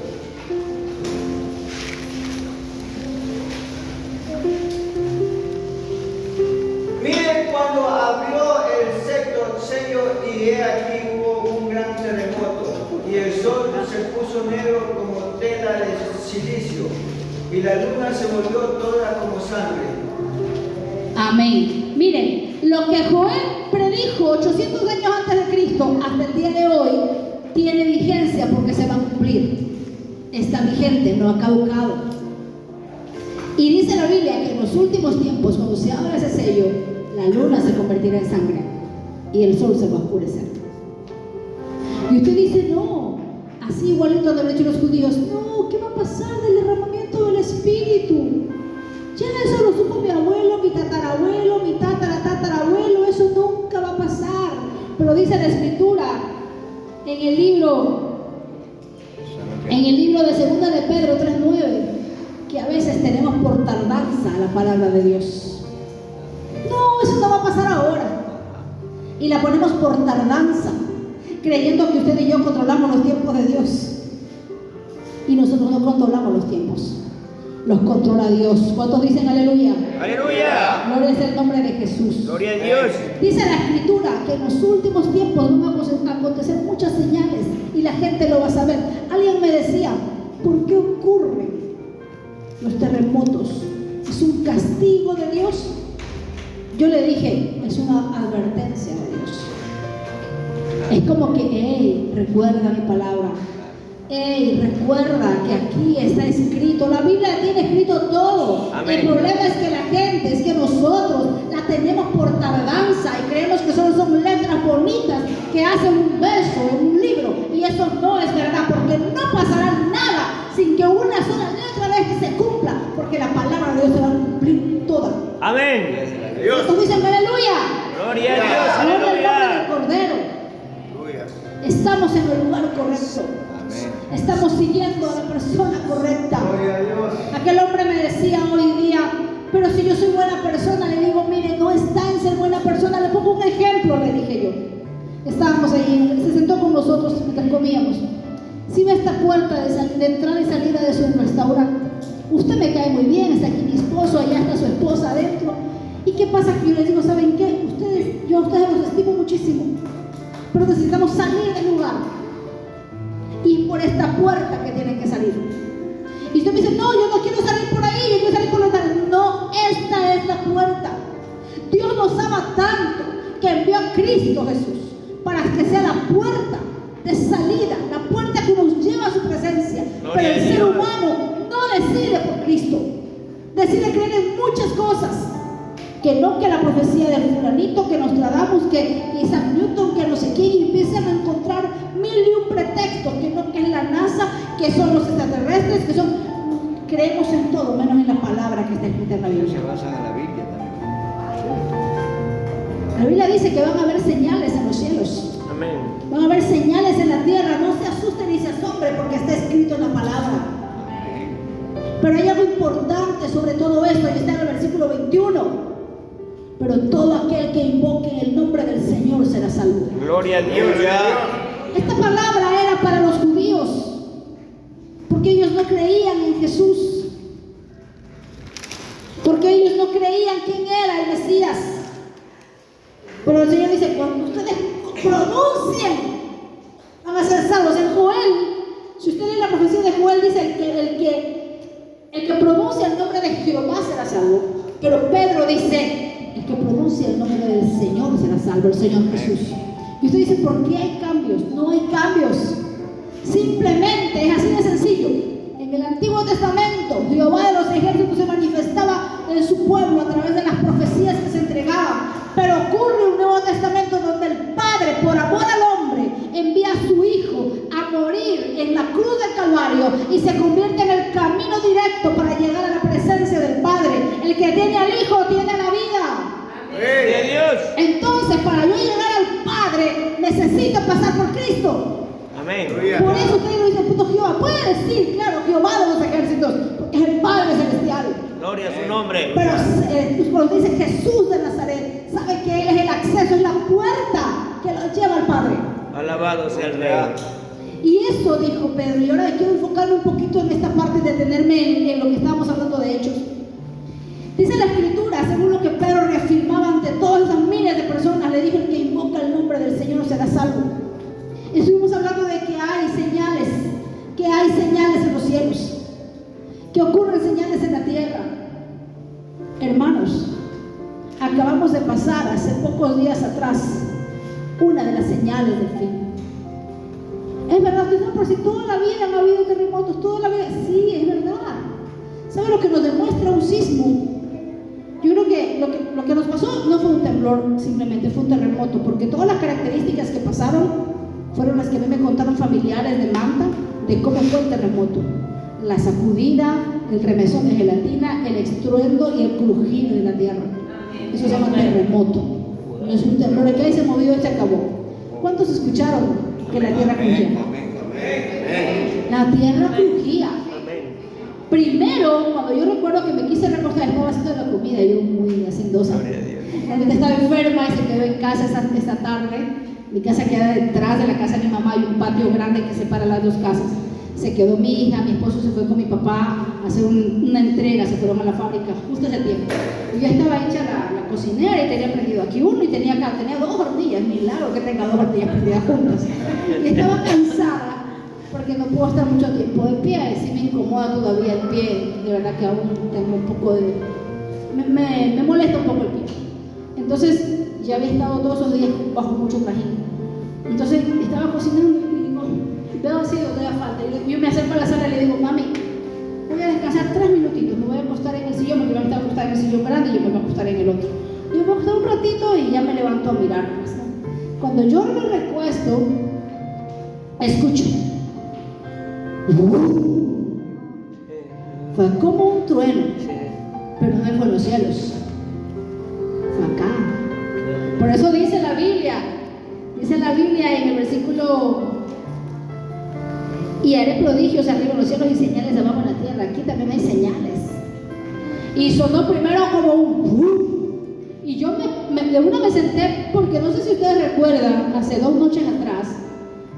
Miren cuando abrió el sexto sello y he aquí hubo un gran terremoto y el sol se puso negro como tela de silicio y la luna se volvió toda como sangre. Amén. Miren, lo que Joel predijo 800 años antes de Cristo hasta el día de hoy tiene vigencia porque se va a cumplir. Está vigente, no ha caducado. Y dice la Biblia que en los últimos tiempos, cuando se abra ese sello, la luna se convertirá en sangre y el sol se va a oscurecer. Y usted dice, no, así igualito han dicho los judíos, no, ¿qué va a pasar del derramamiento del Espíritu? Ya eso lo supo mi abuelo, mi tatarabuelo, mi tatarabuelo, eso nunca va a pasar. Pero dice la Escritura en el libro de Segunda de Pedro 3:9, que a veces tenemos por tardanza la palabra de Dios. No, eso no va a pasar ahora. Y la ponemos por tardanza, creyendo que usted y yo controlamos los tiempos de Dios. Y nosotros no controlamos los tiempos, los controla Dios. ¿Cuántos dicen aleluya? Aleluya. Gloria es el nombre de Jesús. Gloria a Dios. Dice la Escritura que en los últimos tiempos van a acontecer muchas señales y la gente lo va a saber. Alguien me decía, ¿por qué ocurren los terremotos? ¿Es un castigo de Dios? Yo le dije, es una advertencia de Dios. Es como que, hey, recuerda mi palabra. Hey, recuerda que aquí está escrito. La Biblia tiene escrito todo. Amén. El problema es que la gente, es que nosotros la tenemos por tardanza y creemos que solo son letras bonitas que hacen un verso en un libro. Y eso no es verdad, porque no pasará nada sin que una sola letra de este se cumpla, porque la palabra de Dios se va a cumplir toda. Amén. ¿Tú dicen aleluya? Gloria a Dios. Gloria al nombre del Aleluya. Cordero. Estamos en el lugar correcto. Estamos siguiendo a la persona correcta. Gloria a Dios. Aquel hombre me decía hoy día, pero si yo soy buena persona, le digo, mire, no está en ser buena persona. Le pongo un ejemplo, le dije yo. Estábamos ahí, se sentó con nosotros mientras comíamos. Si ve esta puerta de entrada y salida de su restaurante, usted me cae muy bien, está aquí mi esposo, allá está su esposa adentro. ¿Y qué pasa? Que yo les digo, ¿saben qué? Yo a ustedes los estimo muchísimo, pero necesitamos salir del lugar. Y por esta puerta que tienen que salir. Y usted me dice, no, yo no quiero salir por ahí, yo quiero salir por la tarde. No, esta es la puerta. Dios nos ama tanto que envió a Cristo Jesús para que sea la puerta de salida, la puerta que nos lleva a su presencia. Pero el ser humano no decide por Cristo, decide creer en muchas cosas. Que no, que la profecía del fulanito, que Nostradamus, que Isaac Newton, que no sé quién, y empiezan a encontrar mil y un pretextos, que no, que es la NASA, que son los extraterrestres, que son... Creemos en todo, menos en la palabra que está escrita en la Biblia. Se basan en la Biblia también. La Biblia dice que van a haber señales en los cielos. Amén. Van a haber señales en la tierra. No se asusten ni se asombren porque está escrito en la palabra. Pero hay algo importante sobre todo esto y está en el versículo 21. Pero todo aquel que invoque en el nombre del Señor será salvo. Gloria a Dios. Esta palabra era para los judíos, porque ellos no creían en Jesús, porque ellos no creían quién era el Mesías. Pero el Señor dice, cuando ustedes pronuncien, van a ser salvos. En Joel, si usted lee la profecía de Joel, dice el que pronuncia el nombre de Jehová será salvo. Pero Pedro dice, el que pronuncia el nombre del Señor será salvo, el Señor Jesús. Y usted dice, ¿por qué hay cambios? No hay cambios. Simplemente es así de sencillo. En el Antiguo Testamento, Jehová de los ejércitos se manifestaba en su pueblo a través de las profecías que se entregaban. Pero ocurre un Nuevo Testamento donde el Padre, por amor al hombre, envía a su Hijo a morir en la cruz del Calvario y se convierte en el camino directo para llegar a la presencia del Padre. El que tiene al Hijo tiene la vida. Gloria a Dios. Entonces, para yo llegar al Padre, necesito pasar por Cristo. Amén. Por eso usted lo dice, puto Jehová. Puede decir, claro, Jehová de los ejércitos, porque es el Padre celestial. Gloria a su nombre. Pero cuando dice Jesús de Nazaret, sabe que Él es el acceso, es la puerta que lo lleva al Padre. Alabado sea el Rey. Y eso dijo Pedro. Y ahora quiero enfocarme un poquito en esta parte y detenerme en lo que estábamos hablando de Hechos. Dice la Escritura, según lo que Pedro reafirmaba ante todas esas miles de personas, le dijo: el que invoca el nombre del Señor será salvo. Estuvimos hablando de que hay señales en los cielos, que ocurren señales en la tierra. Hermanos, acabamos de pasar hace pocos días atrás una de las señales del fin. Es verdad, pero si toda la vida han habido terremotos, toda la vida, sí, es verdad. ¿Sabe lo que nos demuestra un sismo? Yo creo que lo que nos pasó no fue un temblor, simplemente fue un terremoto, porque todas las características que pasaron fueron las que a mí me contaron familiares de Manta, de cómo fue el terremoto. La sacudida, el remesón de gelatina, el estruendo y el crujir de la tierra. Eso se llama terremoto. No es un temblor, el que ahí se movió y se acabó. ¿Cuántos escucharon que la tierra crujía? La tierra crujía. Primero, cuando yo recuerdo que me quise recostar, estaba haciendo la comida, yo muy hacendosa. Realmente estaba enferma y se quedó en casa esa tarde. Mi casa queda detrás de la casa de mi mamá, hay un patio grande que separa las dos casas. Se quedó mi hija, mi esposo se fue con mi papá a hacer una entrega, se fueron a la fábrica justo ese tiempo. Y yo estaba hecha la cocinera y tenía prendido aquí uno y tenía dos hornillas, milagro que tenga dos hornillas prendidas juntas. Y estaba cansada porque no puedo estar mucho tiempo de pie, y sí me incomoda todavía el pie, de verdad que aún tengo un poco de... me molesta un poco el pie. Entonces ya había estado todos esos días bajo mucho trajín. Entonces estaba cocinando y digo, veo así donde da falta. Y yo me acerco a la sala y le digo: mami, voy a descansar 3 minutitos, me voy a acostar en el sillón, porque me voy a acostar en el sillón grande y yo me voy a acostar en el otro. Y yo me voy a acostar un ratito y ya me levanto a mirar. Cuando yo me recuesto, escucho. Fue como un trueno, pero no fue en los cielos, fue acá. Por eso dice la Biblia en el versículo: y haré prodigios arriba en los cielos y señales abajo en la tierra. Aquí también hay señales. Y sonó primero como un y yo de una me senté, porque no sé si ustedes recuerdan, hace 2 noches atrás,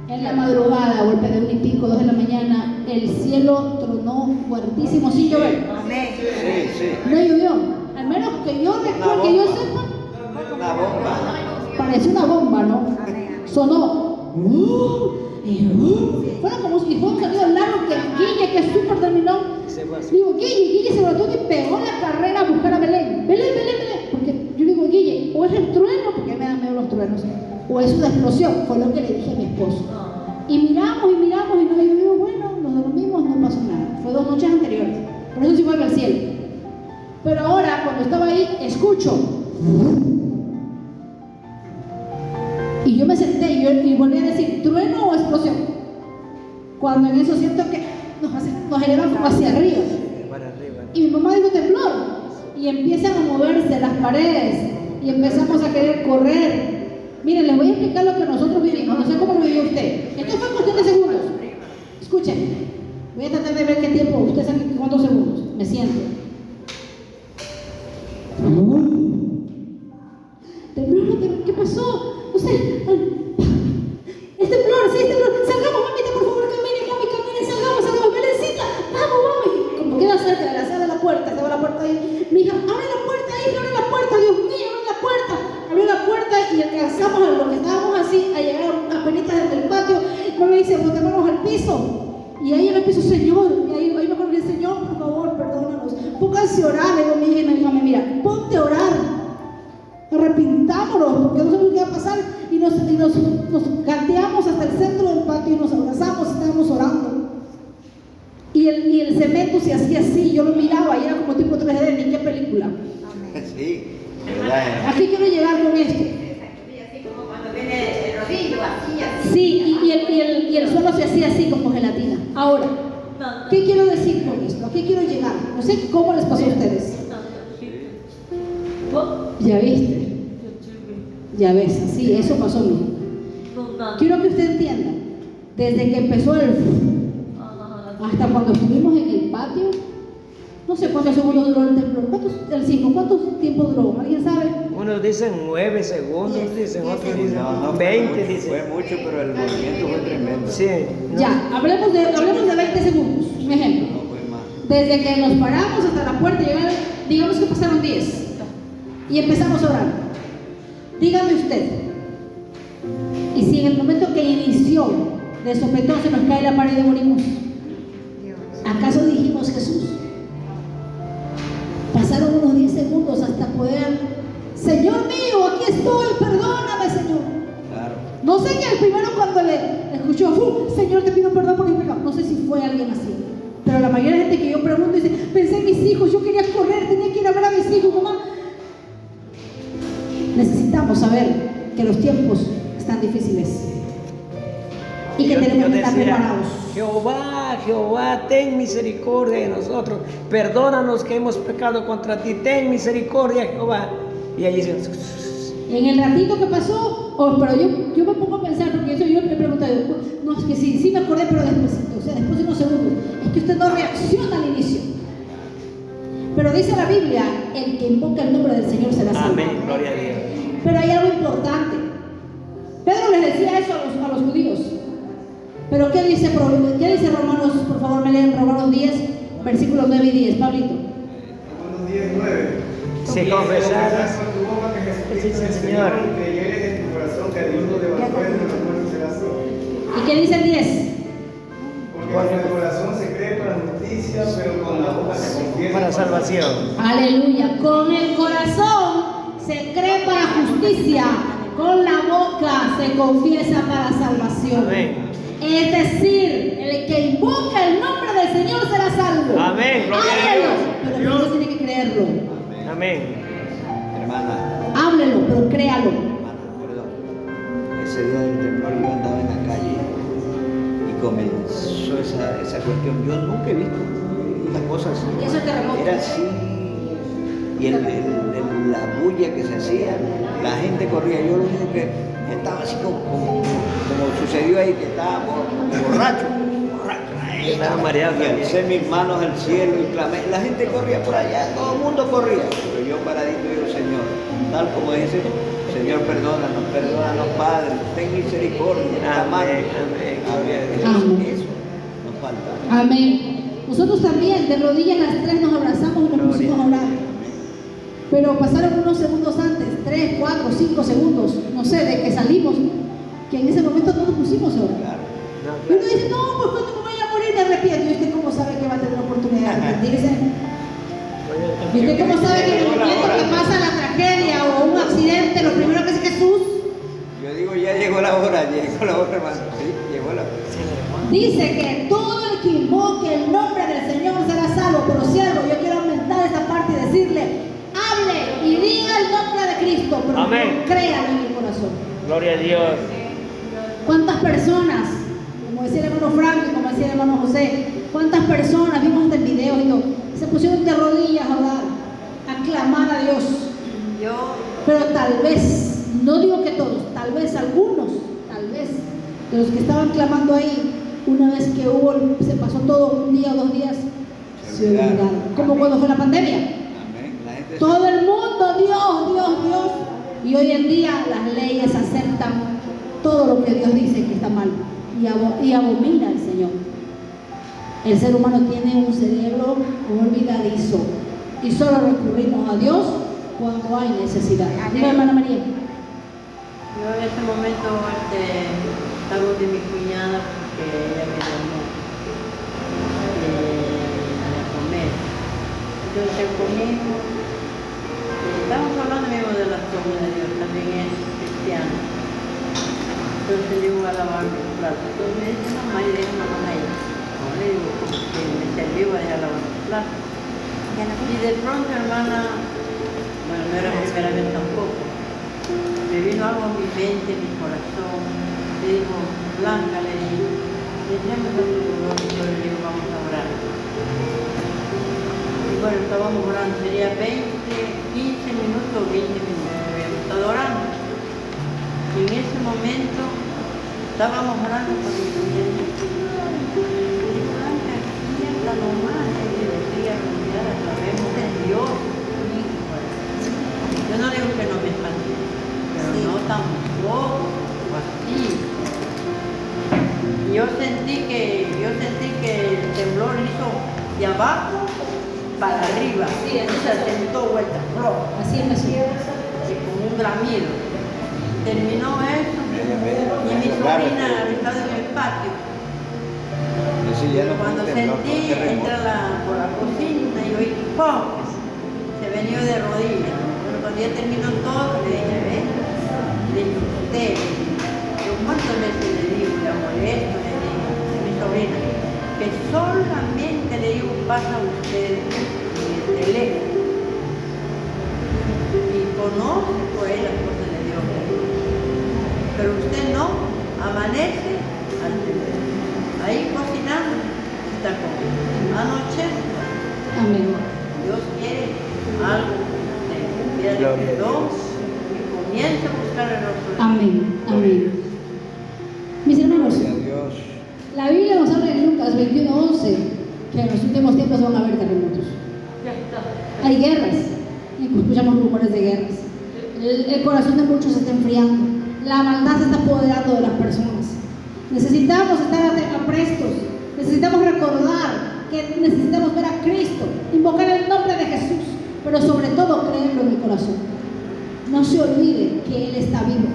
en la madrugada, a golpe de 1 y pico, 2 de la mañana, el cielo tronó fuertísimo sin llover. No llovió, al menos que yo recuerde, que yo sepa. Una bomba. Parece una bomba, ¿no? Sonó. Fueron como si fuera un sonido largo que Guille, que es súper terminó. Digo, Guille se levantó y pegó la carrera a buscar a Belén. Belén. Porque yo digo, Guille, o es el trueno, porque a mí me dan miedo los truenos, o es una explosión. Fue lo que le dije a mi esposo. Y miramos y no, y yo digo, bueno, nos dormimos, no pasó nada. Fue 2 noches anteriores. Por eso sí fue al cielo. Pero ahora, cuando estaba ahí, escucho. Y yo me senté y volví a decir: ¿trueno o explosión? Cuando en eso siento que nos elevan como hacia arriba. Y mi mamá dijo: temblor. Y y empiezan a moverse las paredes y empezamos a querer correr. Miren, les voy a explicar lo que nosotros vivimos. No sé cómo lo vivió usted. Esto fue cuestión de segundos. Escuchen, voy a tratar de ver qué tiempo. Ustedes saben cuántos segundos. Me siento. Temblor, ¿qué pasó? No sé. Es temblor, sí, es temblor. Salgamos, mamita, por favor, camine, mami, camine, salgamos, Belencita. Vamos. Y como queda cerca de la sala de la puerta, estaba la puerta ahí. Mi hija, abre la puerta, hija, abre la puerta, Dios mío, abre la puerta. Abrió la puerta y alcanzamos a lo que estábamos así, a llegar a penitas desde el patio. No me dice, botémonos al piso. Y ahí en el piso, Señor, y ahí me acuerdo que el Señor, por favor, perdónanos. Pónganse a orar, le digo a mi hija y mi hija, mira, ponte a orar. Arrepintámonos, porque no sabemos qué va a pasar. Y nos gateamos hasta el centro del patio y nos abrazamos y estábamos orando. Y el cemento se hacía así, yo lo miraba y era como tipo 3D, ni qué película. Sí, ¿verdad? Aquí quiero llegar con esto. Así como cuando viene el rodillo, así. Sí, y el suelo se hacía así como gelatina. Ahora, ¿qué quiero decir con esto? ¿A qué quiero llegar? No sé cómo les pasó a ustedes. Ya viste. Ya ves, sí, eso pasó a mí. Quiero que usted entienda, desde que empezó hasta cuando estuvimos en el patio, no sé cuántos segundos duró el temblor. El sismo, ¿cuánto tiempo duró? ¿Alguien sabe? Unos dicen 9 segundos, dicen otros dicen No, 20, dicen. Fue mucho, pero el movimiento fue tremendo. Sí. No. Ya, hablemos de 20 segundos, un ejemplo. No fue más. Desde que nos paramos hasta la puerta, digamos que pasaron 10 y empezamos a orar. Dígame usted, y si en el momento que inició de sopetón se nos cae la pared y morimos, ¿acaso dijimos Jesús? Pasaron unos 10 segundos hasta poder, Señor mío, aquí estoy, perdóname, Señor. Claro. No sé que el primero cuando le escuchó, Señor, te pido perdón por mi pecado. No sé si fue alguien así, pero la mayoría de gente que yo pregunto dice, pensé en mis hijos, yo quería correr, tenía que ir a ver a mis hijos, mamá. Necesitamos saber que los tiempos están difíciles y que tenemos que estar preparados. Jehová, ten misericordia de nosotros, perdónanos que hemos pecado contra ti, ten misericordia, Jehová. Y ahí dice, En el ratito que pasó, pero yo me pongo a pensar, porque eso yo le pregunto, no, es que sí me acordé, pero después, después de unos segundos, es que usted no reacciona al inicio. Pero dice la Biblia, el que invoca el nombre del Señor será salvo. amén, gloria a Dios. Pero hay algo importante. Pedro les decía eso a los judíos. Pero ¿qué dice Romanos? Por favor, me leen Romanos 10, versículos 9 y 10. Pablito. Romanos 10, 9. Si confesaras, con tu boca que Jesucristo sí, es el Señor. Señor, y creyeres en tu corazón que Dios lo levantó de los muertos, serás salvo. ¿Y qué dice el 10? Porque con el corazón se cree para justicia, pero con la boca se confiesa para salvación. Aleluya. Con el corazón se cree para justicia, con la boca se confiesa para salvación. Amén. Es decir, el que invoca el nombre del Señor será salvo. Amén, gloria a Háblelo, Dios. pero usted tiene que creerlo. Amén. Hermana, Háblelo, pero créalo. perdón. Ese día del temblor yo andaba en la calle y comenzó esa cuestión. Yo nunca he visto una cosa así. ¿Qué es el terremoto? Era así. Y la bulla que se hacía, la gente corría. Yo lo único que estaba así como sucedió ahí, que estaba borracho. Estaba mareado. Y alcé mis manos al cielo y clamé. La gente corría por allá, todo el mundo corría. Pero yo paradito digo, Señor, tal como dice, Señor, perdónanos, Padre, ten misericordia. Amén, Amén. Eso nos falta. Amén. Nosotros también, de rodillas las tres nos abrazamos y nos pusimos a orar. Pero pasaron unos segundos antes, 3, 4, 5 segundos, no sé, de que salimos, que en ese momento no nos pusimos a orar. Claro. Y uno dice, no, pues cuando me vaya a morir me arrepiento. ¿Y usted cómo sabe que va a tener oportunidad de arrepentirse? ¿Y usted cómo sabe que en el momento que pasa la tragedia o un accidente, lo primero que dice Jesús? Yo digo, ya llegó la hora, hermano. Sí, llegó la hora. Dice que todo el que invoque el nombre del Señor será salvo. Pero siervo, yo quiero aumentar esta parte y decirle, hable y diga el nombre de Cristo, pero Amén. no créalo en el corazón. Gloria a Dios. ¿Cuántas personas, como decía el hermano Frank y como decía el hermano José, cuántas personas, vimos hasta el video y todo, se pusieron de rodillas a orar, a clamar a Dios. Pero tal vez, no digo que todos, tal vez algunos, tal vez de los que estaban clamando ahí, una vez que se pasó todo un día o 2 días, se olvidaron. Como cuando fue la pandemia. Todo el mundo, Dios. Y hoy en día las leyes aceptan todo lo que Dios dice que está mal y abomina al Señor. El ser humano tiene un cerebro olvidadizo y solo recurrimos a Dios cuando hay necesidad. Dime, hermana María. Yo en ese momento estaba de mi cuñada porque ella me llamó a comer. Entonces comimos. Estamos hablando mismo de las cosas de Dios, también es cristiano. Entonces yo voy a lavar los platos. Entonces me dice, mamá, y déjame con ella. No le digo, porque me sirvió a dejar lavar los platos. Y de pronto, hermana, bueno, no era la primera vez tampoco, me vino algo a mi mente, en mi corazón. Le digo, Blanca, le digo, dejemos a tu dolor, y yo le digo, vamos a orar. Y bueno, estábamos orando, sería 15 minutos, 20 minutos, habíamos estado orando. Y en ese momento estábamos orando con mi cuñada. Le digo, Blanca, mierda nomás, y le decía, rodeada, sabemos de Dios. Yo no digo que no me espanté, pero no tampoco, así. Y yo sentí que el temblor hizo de abajo para arriba, Sí, así se sentó vuelta, Así empezó. con un bramido. Terminó eso y mi sobrina estaba en el patio. Cuando sentí, entra por la cocina y oí ¡pum! Se venía de rodillas. Bueno, cuando ya terminó todo, le dije, ven, le dije, usted, yo cuántas veces le digo, le molesto, le digo a mi sobrina, que solamente le digo, pasa a usted en el teléfono y conoce por ahí las cosas de Dios. Pero usted no, amanece al teléfono. Ahí cocinando, está comiendo. Anoche, Amén. Dios quiere algo de perdón y comienza a buscar el rostro de Dios. Amén. Amén. Mis hermanos, la Biblia nos habla en Lucas 21:11 que en los últimos tiempos van a haber terremotos. Hay guerras, escuchamos rumores de guerras. El corazón de muchos se está enfriando. La maldad se está apoderando de las personas. Necesitamos estar prestos. Necesitamos recordar que necesitamos ver a Cristo, invocar el nombre de Jesús, pero sobre todo creerlo en el corazón. No se olvide que Él está vivo.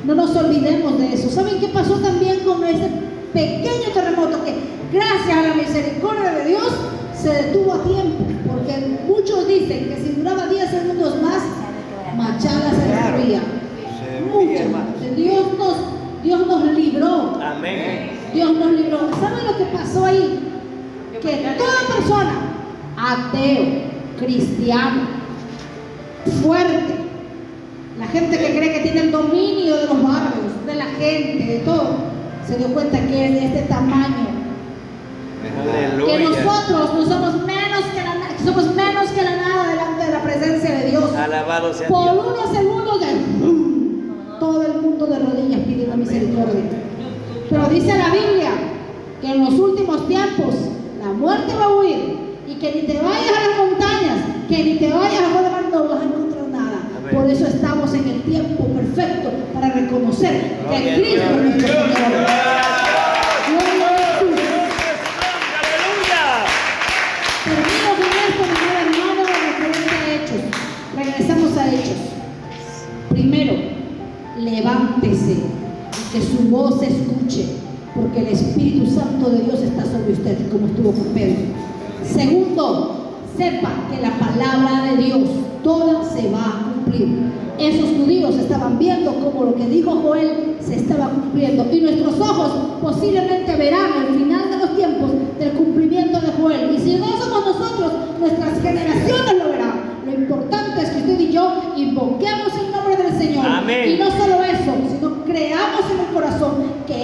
No nos olvidemos de eso. ¿Saben qué pasó también con ese pequeño terremoto? Que gracias a la misericordia de Dios se detuvo a tiempo, porque muchos dicen que si duraba 10 segundos más, Machala se destruía. Dios nos libró. Amén. Dios nos libró. ¿Saben lo que pasó ahí? Que toda persona, ateo, cristiano, fuerte, la gente que cree que tiene el dominio de los barrios, de la gente, de todo, se dio cuenta que es de este tamaño. Que nosotros no somos menos que la nada delante de la presencia de Dios. Alabado sea Por Dios. unos segundos todo el mundo de rodillas pidiendo misericordia. Pero dice la Biblia que en los últimos tiempos la muerte va a huir y que ni te vayas a las montañas, que ni te vayas a la mar, no vas a encontrar nada. Amén. Por eso estamos en el tiempo perfecto para reconocer que Cristo es nuestro Señor. Gloria a Jesús. Termino con esto, mi amado hermano, referente a Hechos. Regresamos a Hechos. Primero, levántese y que su voz se escuche, porque el Espíritu Santo de Dios está sobre usted, como estuvo con Pedro. Segundo, sepa que la palabra de Dios toda se va a cumplir. Esos judíos estaban viendo cómo lo que dijo Joel se estaba cumpliendo, y nuestros ojos posiblemente verán el final de los tiempos del cumplimiento de Joel. Y si no somos nosotros, nuestras generaciones lo verán. Lo importante es que usted y yo invoquemos el nombre del Señor. Amén. Y no solo eso, sino creamos en el corazón que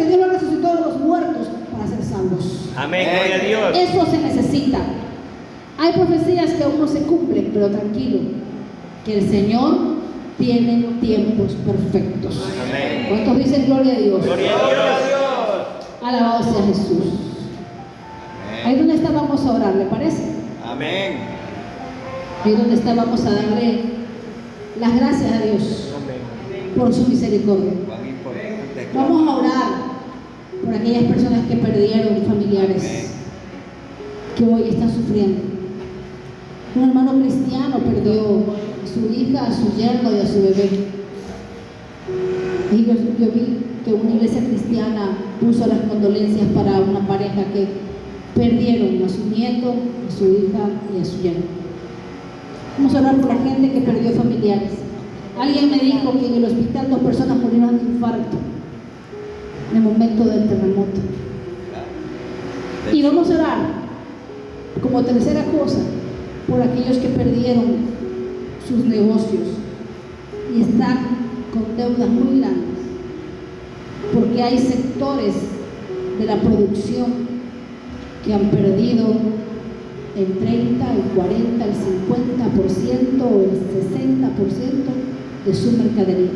Dios lo resucitó de los muertos para ser salvos. Amén, gloria a Dios. Eso se necesita. Hay profecías que aún no se cumplen, pero tranquilo, que el Señor tiene tiempos perfectos. Amén. ¿Cuántos dicen gloria a Dios? Gloria a Dios. Alabado sea Jesús. Ahí donde está vamos a orar, ¿le parece? Amén. Ahí donde está vamos a darle las gracias a Dios Amén. por su misericordia. Vamos a orar por aquellas personas que perdieron familiares, que hoy están sufriendo. Un hermano cristiano perdió a su hija, a su yerno y a su bebé. Y yo vi que una iglesia cristiana puso las condolencias para una pareja que perdieron a su nieto, a su hija y a su yerno. Vamos a orar por la gente que perdió familiares. Alguien me dijo que en el hospital 2 personas murieron de infarto en el momento del terremoto. Y vamos a orar como tercera cosa por aquellos que perdieron sus negocios y están con deudas muy grandes, porque hay sectores de la producción que han perdido el 30, el 40, el 50% o el 60% de su mercadería.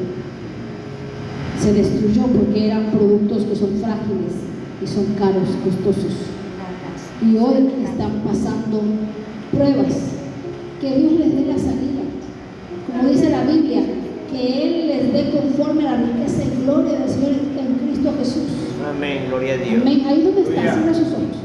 Se destruyó porque eran productos que son frágiles y son caros, costosos. Y hoy están pasando pruebas. Que Dios les dé la salida. Como dice la Biblia, que Él les dé conforme a la riqueza y gloria del Señor en Cristo Jesús. Amén. Gloria a Dios. Amén. Ahí donde está, cierra sus ojos.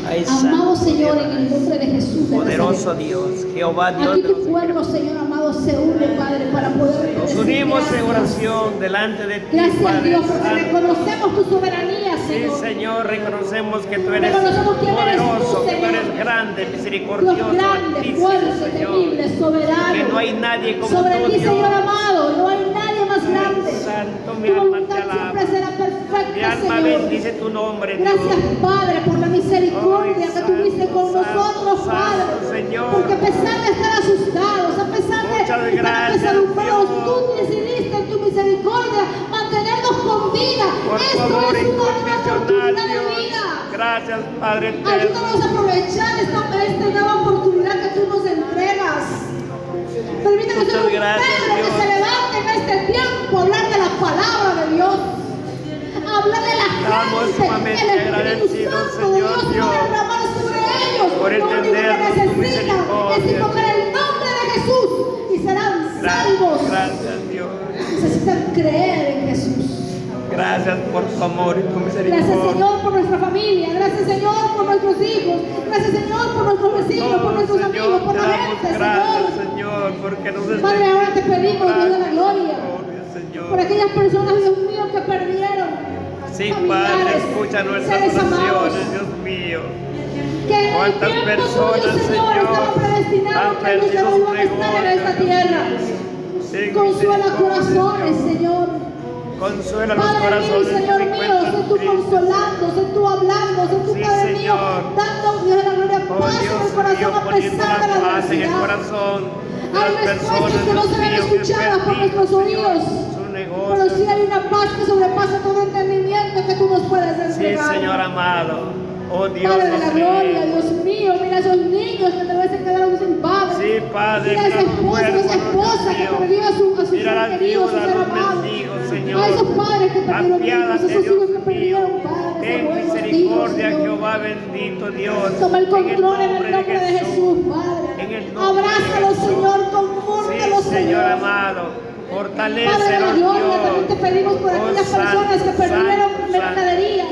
Ay, Amado santo Señor, Dios, en el nombre de Jesús de poderoso Nazaret. Dios, Jehová Dios Aquí de tu los pueblo, Señor amado, se une, Padre, para poder Nos decir unimos en gracias. oración delante de ti, Gracias, Padre Dios, porque Santo. reconocemos tu soberanía, Sí, Señor. Señor, reconocemos que tú eres Reconocemos quién eres tú, poderoso, que tú Señor. eres grande, Dios misericordioso, grande, altísimo, fuerte, temible, Señor. soberano. Que no hay nadie como Sobre tú, ti, Dios. Señor amado, no hay nadie más grande. Santo, mi Tu alma te voluntad alaba. siempre será perfecta, Mi alma Señor. bendice tu nombre, Dios. Gracias, Padre, por la misericordia que tuviste con nosotros, santo, Padre. Señor. Porque a pesar de estar asustados, a pesar de Muchas estar gracias, apesadumbrados, Dios. tú decidiste en tu misericordia mantenernos con vida. Por tu Esto amor es una nueva incondicional, oportunidad de Dios. vida. Gracias, Padre eterno. Ayúdanos a aprovechar esta nueva oportunidad que tú nos entregas. Permítanos ser un gracias, Pedro que Dios. se levante en este tiempo a hablar de la palabra de Dios. Hablar de la Estamos gente. sumamente El Espíritu agradecidos, Santo Señor Dios Dios, va a derramar sobre ellos. por Lo único que entendernos tu necesitan misericordia. es invocar el nombre de Jesús y serán salvos. Gracias, Dios. Necesitan creer en Jesús. Gracias por tu amor y tu Gracias, misericordia. Señor, por nuestra familia. Gracias, Señor, por nuestros hijos. Gracias, Señor, por nuestros vecinos, por nuestros amigos, Señor, por te la damos gente, gracias, Señor. Señor, porque nos Padre, ahora te pedimos, Dios de la gloria, Señor. por aquellas personas, Dios mío, que perdieron Sí, familiares, Padre, escucha nuestras seres amados, oraciones, Dios mío. que en el ¿Cuántas tiempo personas, tuyo, Señor, Señor, estaba predestinado han que ellos perdido no iban a sus estar en esta negocios? tierra? Ten Consuela misericordia, corazones, Dios. Señor. Consuela los Padre mío y corazones que Señor se mío, encuentran sé tú tristes. consolando, sé tú hablando, sé tú, Sí, Padre mío, Señor. dando, Dios de la gloria, Oh paz en Dios el corazón mío, a poniendo pesar de la la paz en el adversidad. corazón de Hay las respuestas personas, que no Dios serán mío, que escuchadas por han nuestros perdido, oídos, Señor, su pero negocio. sí hay una paz que sobrepasa todo entendimiento que tú nos puedes Sí, entregar. Señor amado. Oh Dios, Padre de la nos gloria, creemos. Dios mío, mira a esos niños que tal vez se quedaron sin padre. Sí, Padre, Mira a esa mira tu esposa, cuerpo, esa esposa Dios que mío. perdió a su Mira ser las querido, su viudas, ser los amado. mendigos, Señor. A esos padres que perdieron hijos, Apiádate, esos hijos que Dios mío. perdieron padres, Ten abuelos, tíos, misericordia, Señor. Jehová bendito Dios. Toma el control en el nombre de Jesús, En Padre. el nombre de Abrázalo, Jesús. Señor, confúrtalo, Sí, Señor Señor. amado. Padre de la Fortalécenos, gloria, también te Dios. pedimos por Oh, aquellas santo, personas que perdieron santo, mercadería,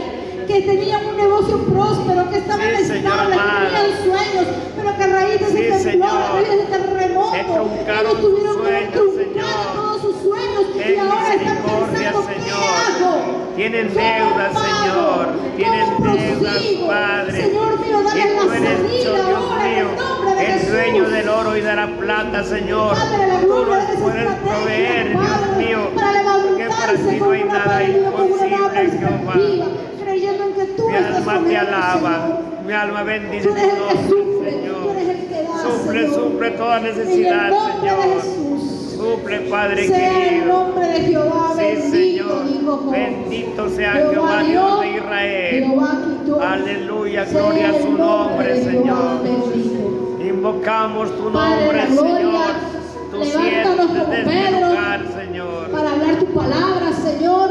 que tenían un negocio próspero, que estaban Sí, Señor estables, que amado. tenían sueños, pero que a raíz de Sí, ese temblor, Señor. a raíz de ese terremoto, Se truncaron ellos tuvieron sus que sueños, truncar Señor. todos sus sueños y Ten ahora están misericordia, pensando, ¿qué Señor. hago? Tienen ¿Cómo deudas, pago? Señor. Tienen ¿Cómo deudas, prosigo? Padre. Señor mío, Y dale la tú eres, salida Dios ahora en mío, el nombre de el Jesús. dueño del oro y de la plata, Señor. Padre de la Tú gloria, nos dales puedes estrategias, proveer, Dios Padre, mío. para Porque para levantarse ti no con hay una nada Padre mío, con una nueva imposible, Jehová. perspectiva, creyendo en que tú Mi estás alma con te ellos, alaba. Señor. Mi alma bendice Tú tu eres el que nombre, suple, tú Señor. eres el que da, Suple, Señor. suple toda En el necesidad, nombre de Señor. Jesús. Suple, Padre Sea el querido. nombre de Jehová, Sí, bendito, Señor. dijo Job. Bendito sea Jehová, dio, Dios de Israel. Jehová quitó. Aleluya, Sea gloria a el su nombre, de Jehová, Señor. bendito. Y Invocamos tu Padre de la nombre, gloria, Señor. Tú levántanos sientes como desde Pedro este lugar, Señor. para hablar tu palabra, Señor.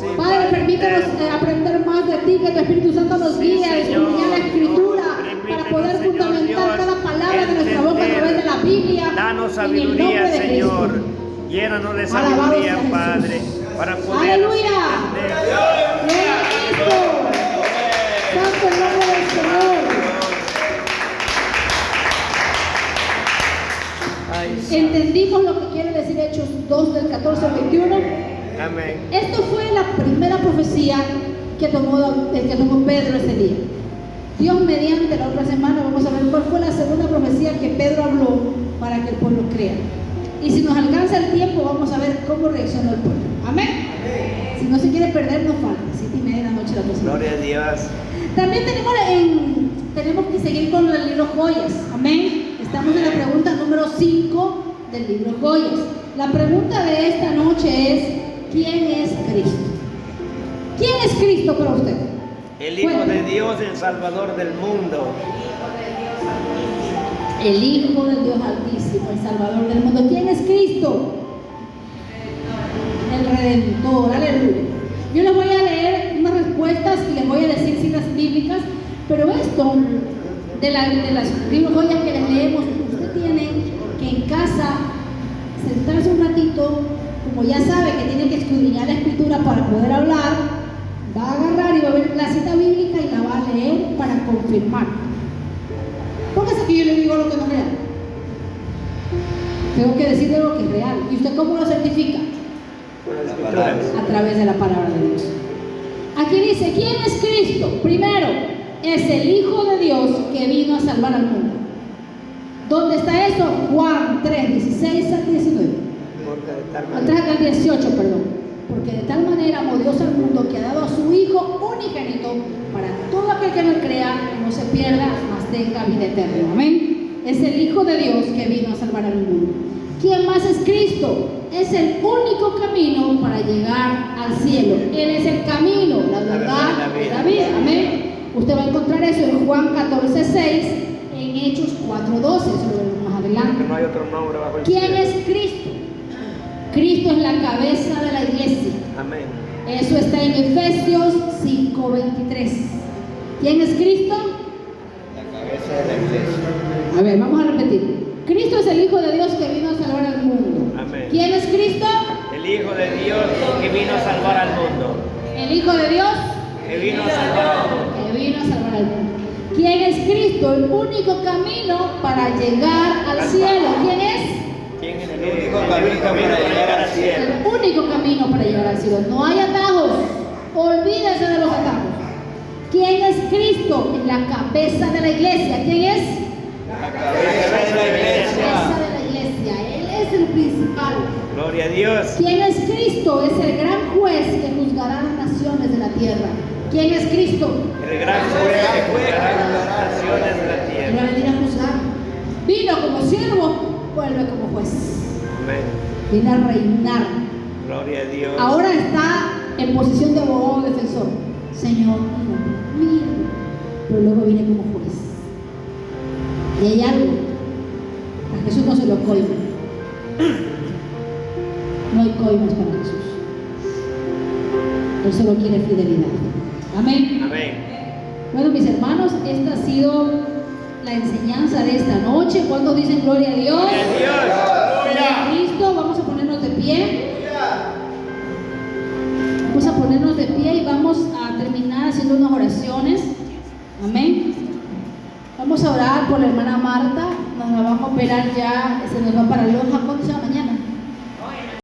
Sí, Padre, permítanos aprender más de ti, que tu Espíritu Santo nos Sí, guíe a Señor. escudriñar la Escritura Permítenos, para poder Señor fundamentar Dios, cada palabra de nuestra boca a entender. través de la Biblia. Danos en el nombre sabiduría, de Señor. Cristo. Llénanos de Alabado sabiduría, sea Jesús. Padre, para poder ¡Aleluya! entender. ¡Gloria a Cristo! ¡Santo el nombre del Señor! Ay, sí. Entendimos lo que quiere decir Hechos 2 del 14 al 21. Amén. Esto fue la primera profecía que tomó Pedro ese día. Dios mediante, la otra semana vamos a ver cuál fue la segunda profecía que Pedro habló para que el pueblo crea. Y si nos alcanza el tiempo, vamos a ver cómo reaccionó el pueblo. Amén. Si no se quiere perder, no falta. 7:30 de la noche la próxima. Gloria a Dios. También tenemos que seguir con el libro Joyas. Amén. Estamos en la pregunta número 5 del libro Joyas. La pregunta de esta noche es: ¿quién es Cristo? ¿Quién es Cristo para usted? El Hijo de Dios, el Salvador del mundo. El Hijo de Dios Altísimo, el Salvador del mundo. ¿Quién es Cristo? El Redentor. Aleluya. Yo les voy a leer unas respuestas y les voy a decir citas bíblicas, pero esto de las libros joyas que les leemos, usted tiene que en casa sentarse un ratito, como ya sabe que tiene que escudriñar la Escritura para poder hablar, va a agarrar y va a ver la cita bíblica y la va a leer para confirmar. Póngase que yo le digo lo que no es real. Tengo que decirle lo que es real. ¿Y usted cómo lo certifica? A través de la palabra de Dios. Aquí dice: ¿quién es Cristo? Primero, es el Hijo de Dios que vino a salvar al mundo. ¿Dónde está eso? Juan 3, 16 al 19. Al 3 al 18, perdón. Porque de tal manera amó Dios al mundo que ha dado a su Hijo unigénito para todo aquel que no crea, no se pierda, mas tenga vida eterna. Amén. Es el Hijo de Dios que vino a salvar al mundo. ¿Quién más es Cristo? Es el único camino para llegar al cielo. Él es el camino, la verdad y la vida. Amén. Usted va a encontrar eso en Juan 14, 6, en Hechos 4, 12. Eso lo veremos más adelante. No hay otro nombre bajo el ¿Quién cielo. es Cristo? Cristo es la cabeza de la iglesia. Amén. Eso está en Efesios 5, 23. ¿Quién es Cristo? La cabeza de la iglesia. A ver, vamos a repetir. Cristo es el Hijo de Dios que vino a salvar al mundo. Amén. ¿Quién es Cristo? El Hijo de Dios que vino a salvar al mundo. El Hijo de Dios Que vino a salvar al mundo. que vino a salvar al mundo. ¿Quién es Cristo? El único camino para llegar al cielo. ¿Quién es? ¿Quién es El único camino para llegar al cielo. El único camino para llegar al cielo. No hay atajos. Olvídese de los atajos. ¿Quién es Cristo? La cabeza de la iglesia. ¿Quién es? La cabeza de la La iglesia. cabeza de la iglesia. Él es el principal. Gloria a Dios. ¿Quién es Cristo? Es el gran juez que juzgará las naciones de la tierra. ¿Quién es Cristo? El gran juez que juzgará las naciones de la Él va tierra. a venir a juzgar. Vino como siervo, vuelve como juez. Amén. Viene a reinar. Gloria a Dios. Ahora está en posición de abogado defensor. Señor, mira, pero luego viene como juez. Y hay algo. A Jesús no se lo coima. No hay coimas para Jesús. Él solo quiere fidelidad. Amén. Amén. Bueno, mis hermanos, esta ha sido la enseñanza de esta noche. ¿Cuántos dicen gloria a Dios? Gloria a Dios. Gloria a Cristo. Vamos a ponernos de pie. Vamos a ponernos de pie y vamos a terminar haciendo unas oraciones. Amén. Vamos a orar por la hermana Marta. Nos la vamos a operar ya. Se nos va para Loja. ¿Cuándo se va? Mañana.